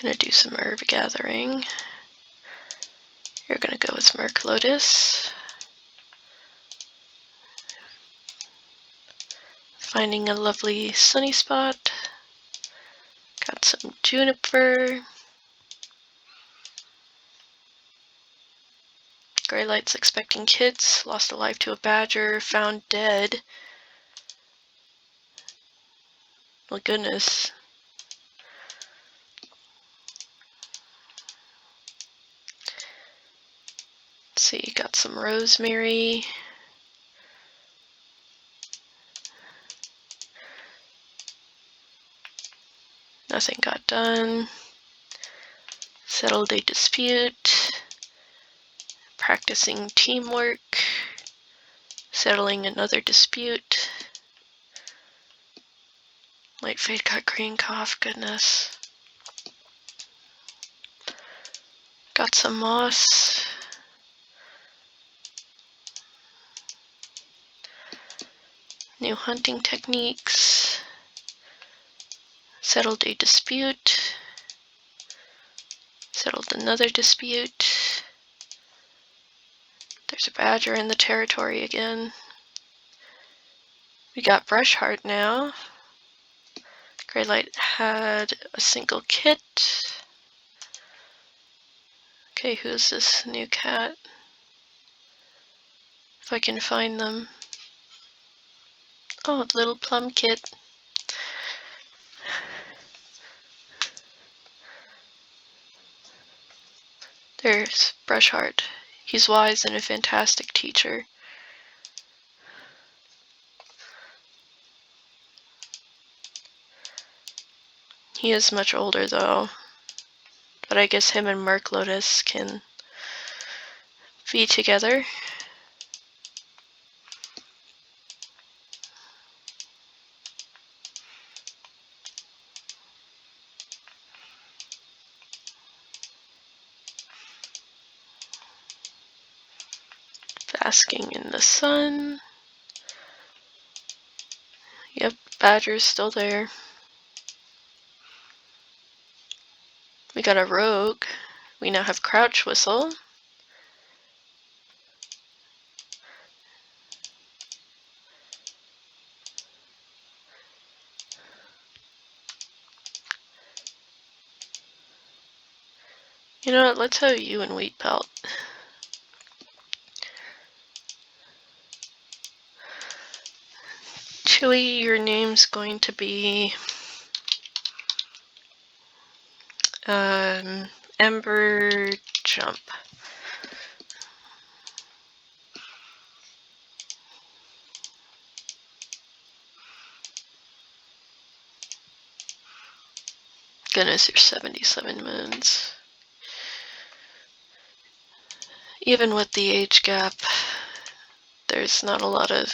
Gonna do some herb gathering. You're gonna go with Merc Lotus. Finding a lovely sunny spot. Got some juniper. Greylight's expecting kids. Lost a life to a badger. Found dead. My goodness. Let's see, got some rosemary. Nothing got done. Settled a dispute. Practicing teamwork. Settling another dispute. Light Fade got green cough, goodness. Got some moss. New hunting techniques. Settled a dispute. Settled another dispute. There's a badger in the territory again. We got Brush Heart now. Greylight had a single kit. Okay, who's this new cat? If I can find them. Oh, little plum kit. There's Brushheart. He's wise and a fantastic teacher. He is much older though, but I guess him and Murklotus can be together. Basking in the sun. Yep, Badger's still there. We got a rogue. We now have Crouch Whistle. You know what, let's have you and Wheat Pelt. Chewy, your name's going to be Ember Jump. Goodness, you're 77 moons. Even with the age gap, there's not a lot of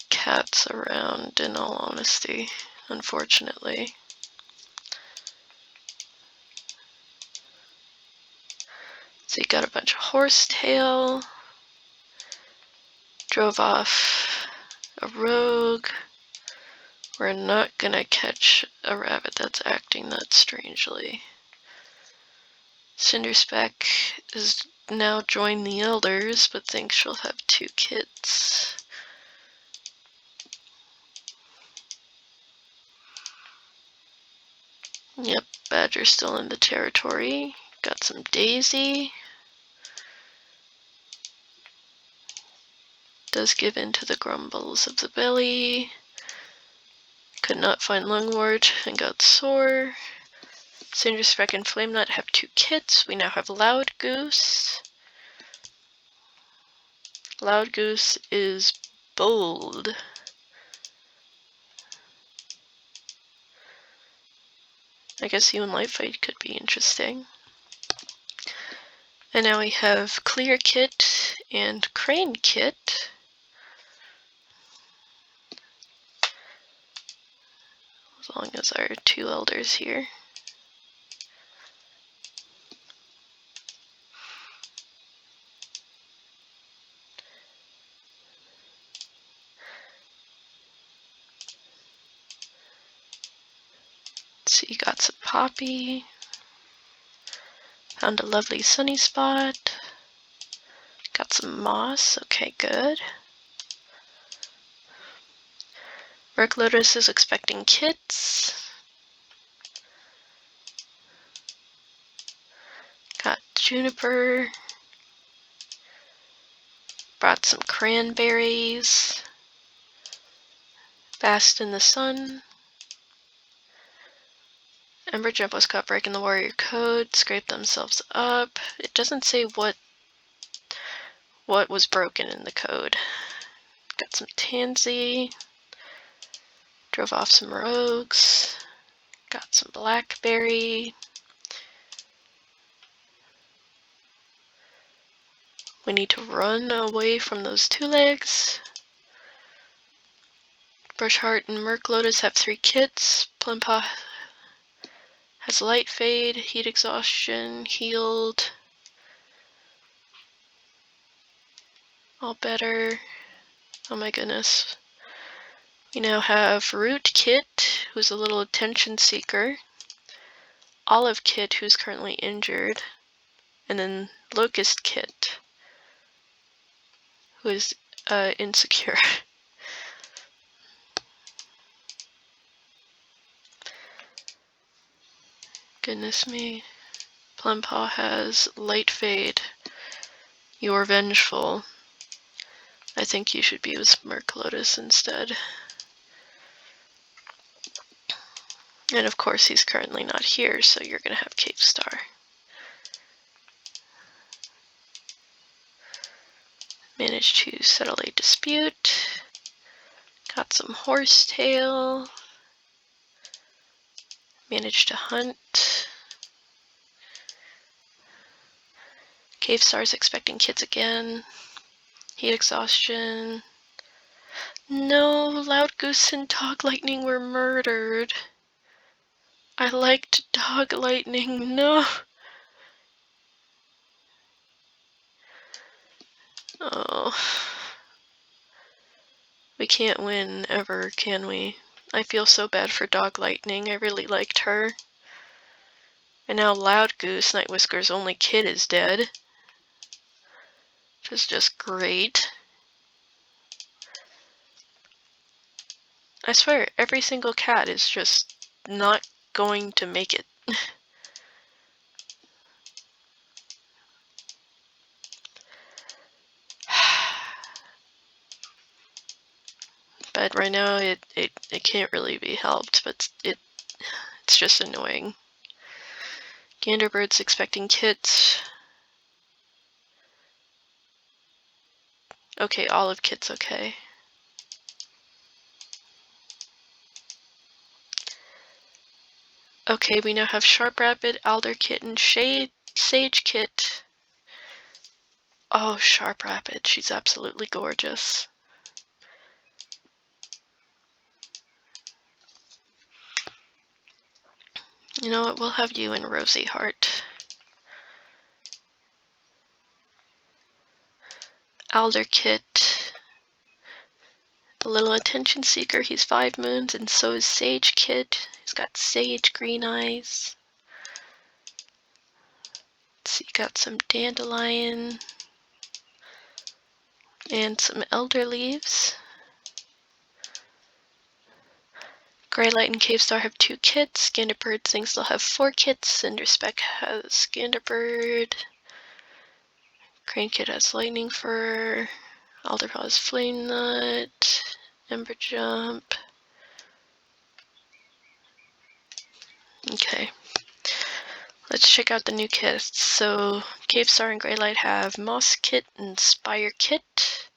cats around, in all honesty, unfortunately. So you got a bunch of horsetail. Drove off a rogue. We're not gonna catch a rabbit that's acting that strangely. Cinderspeck has now joined the elders, but thinks she'll have 2 kids. Yep, Badger's still in the territory. Got some Daisy. Does give in to the grumbles of the belly. Could not find Lungwort and got sore. Cinderspeck and Flamenut have 2 kits. We now have Loud Goose. Loud Goose is bold. I guess you and Light Fight could be interesting. And now we have Clear Kit and Crane Kit. As long as our 2 elders here. Let's see, got some Poppy. Found a lovely sunny spot. Got some moss, okay, good. Murklotus is expecting kits. Got Juniper. Brought some cranberries. Basked in the sun. Ember Jump was caught breaking the warrior code. Scraped themselves up. It doesn't say what was broken in the code. Got some Tansy. Drove off some rogues. Got some blackberry. We need to run away from those 2 legs. Brushheart and Murklotus have 3 kits. Plimpaw has Light Fade, Heat Exhaustion, Healed. All better. Oh my goodness. We now have Root Kit, who's a little attention seeker. Olive Kit, who's currently injured. And then Locust Kit, who is insecure. Goodness me. Plimpaw has Light Fade. You're vengeful. I think you should be with Merclotus instead. And of course he's currently not here, so you're gonna have Cave Star. Managed to settle a dispute. Got some horsetail. Managed to hunt. Cave Star's expecting kids again. Heat exhaustion. No, Loud Goose and Dog Lightning were murdered. I liked Dog Lightning, no. Oh. We can't win ever, can we? I feel so bad for Dog Lightning, I really liked her. And now Loud Goose, Night Whisker's only kid, is dead. Which is just great. I swear, every single cat is just not going to make it. But right now, it can't really be helped, but it's just annoying. Ganderbird's expecting kits. Okay, Olive Kit's okay. Okay, we now have Sharp Rabbit, Alder Kit, and Sage Kit. Oh, Sharp Rabbit, she's absolutely gorgeous. You know what, we'll have you and Rosie Heart. Alder Kit. The little attention seeker, he's 5 moons, and so is Sage Kit. He's got sage green eyes. Let's see, got some dandelion. And some elder leaves. Greylight and Cave Star have 2 kits. Ganderbird thinks they'll have 4 kits. Cinderspeck has Ganderbird. Crane Kit has Lightning Fur. Alderpaw has Flame Nut. Ember Jump. Okay. Let's check out the new kits. So, Cave Star and Greylight have Moss Kit and Spire Kit.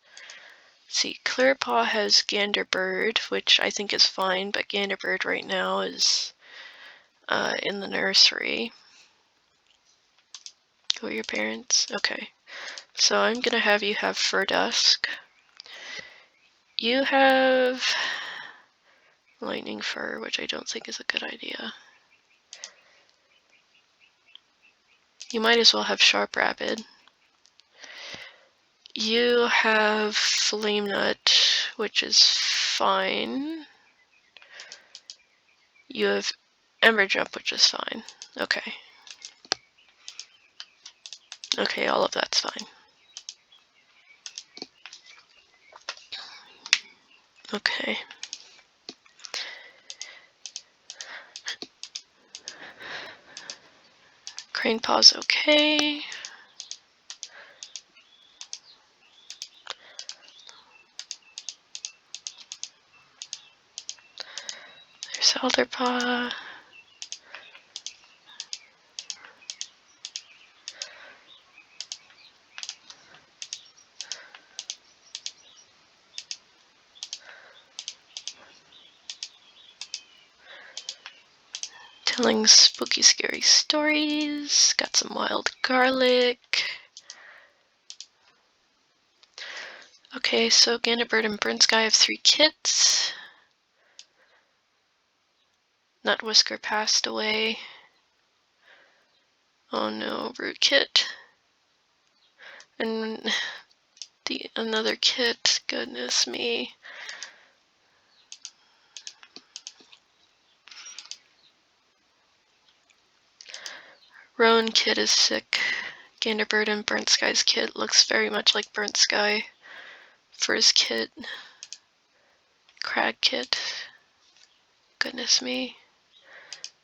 See, Clearpaw has Ganderbird, which I think is fine, but Ganderbird right now is in the nursery. Who are your parents? Okay. So I'm gonna have you have Furdusk. You have Lightning Fur, which I don't think is a good idea. You might as well have Sharp Rabbit. You have Flame Nut, which is fine. You have Ember Jump, which is fine. Okay. Okay, all of that's fine. Okay. Crane Paw's okay. There's Alderpaw. Telling spooky, scary stories. Got some wild garlic. Okay, so Ganderbird and Burnt Sky have 3 kits. Nut Whisker passed away. Oh no, Root Kit. And another kit, goodness me. Roan Kit is sick. Ganderbird and Burnt Sky's kit looks very much like Burnt Sky. Fur's kit. Crag Kit. Goodness me.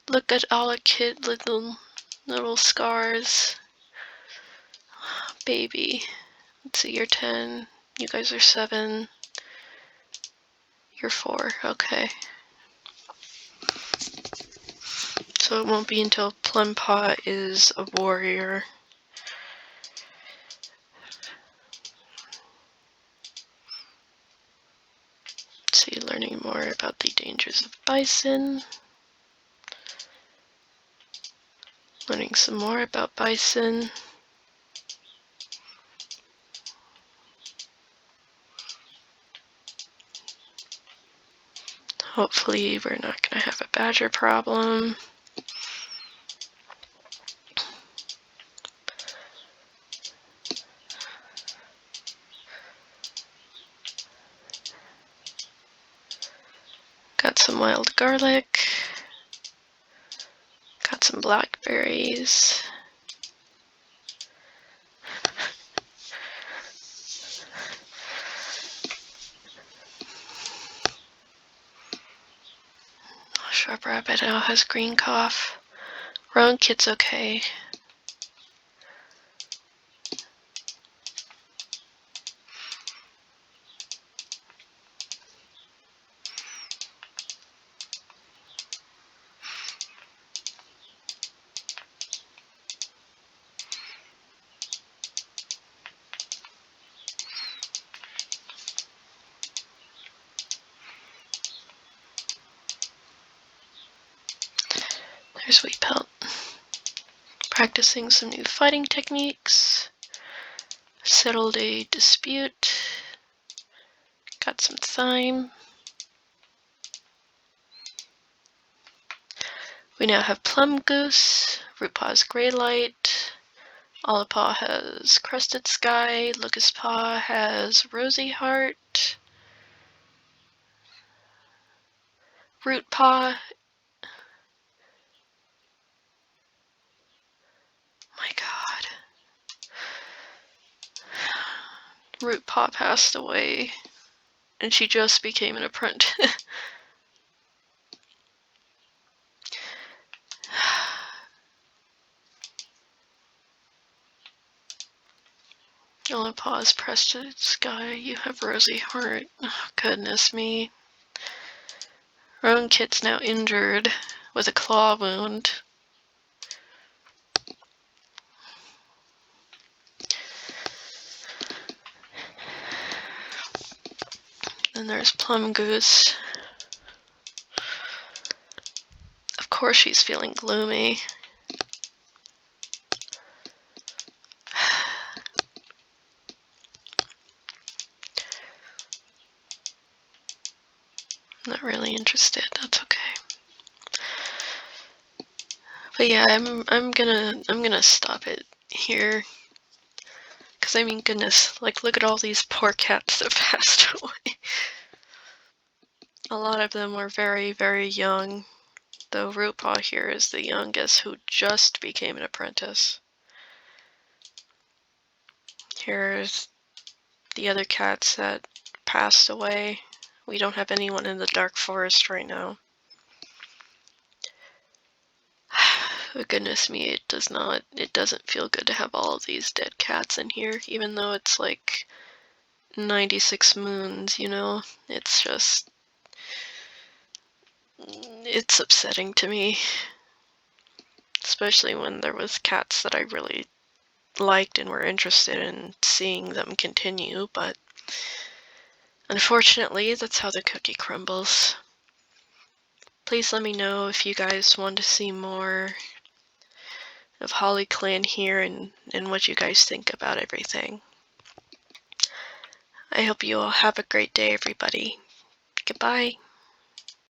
Look at all the kid little scars. Baby. Let's see, you're 10. You guys are 7. You're 4. Okay. So it won't be until Plumpaw is a warrior. So you're learning more about the dangers of bison. Learning some more about bison. Hopefully we're not going to have a badger problem. Got some wild garlic. Got some blackberries. Sharp Rabbit now has green cough. Roan Kit's okay. There's Wheat Pelt. Practicing some new fighting techniques. Settled a dispute. Got some thyme. We now have Plum Goose. Rootpaw's Greylight. Olipaw has Crested Sky. Locust Paw has Rosy Heart. Rootpaw. My God. Rootpaw passed away, and she just became an apprentice. Olipaw's Crested Sky. You have Rosy Heart. Oh, goodness me. Roan Kit's now injured with a claw wound. Then there's Plum Goose. Of course she's feeling gloomy. Not really interested. That's okay. But yeah, I'm gonna stop it here. Cause I mean, goodness, like look at all these poor cats that passed away. A lot of them were very, very young. Though Rootpaw here is the youngest who just became an apprentice. Here's the other cats that passed away. We don't have anyone in the dark forest right now. Oh, goodness me, it doesn't feel good to have all of these dead cats in here, even though it's like 96 moons, you know? It's just, it's upsetting to me. Especially when there was cats that I really liked and were interested in seeing them continue, but unfortunately, that's how the cookie crumbles. Please let me know if you guys want to see more of Hollyclan here and what you guys think about everything. I hope you all have a great day, everybody. Goodbye.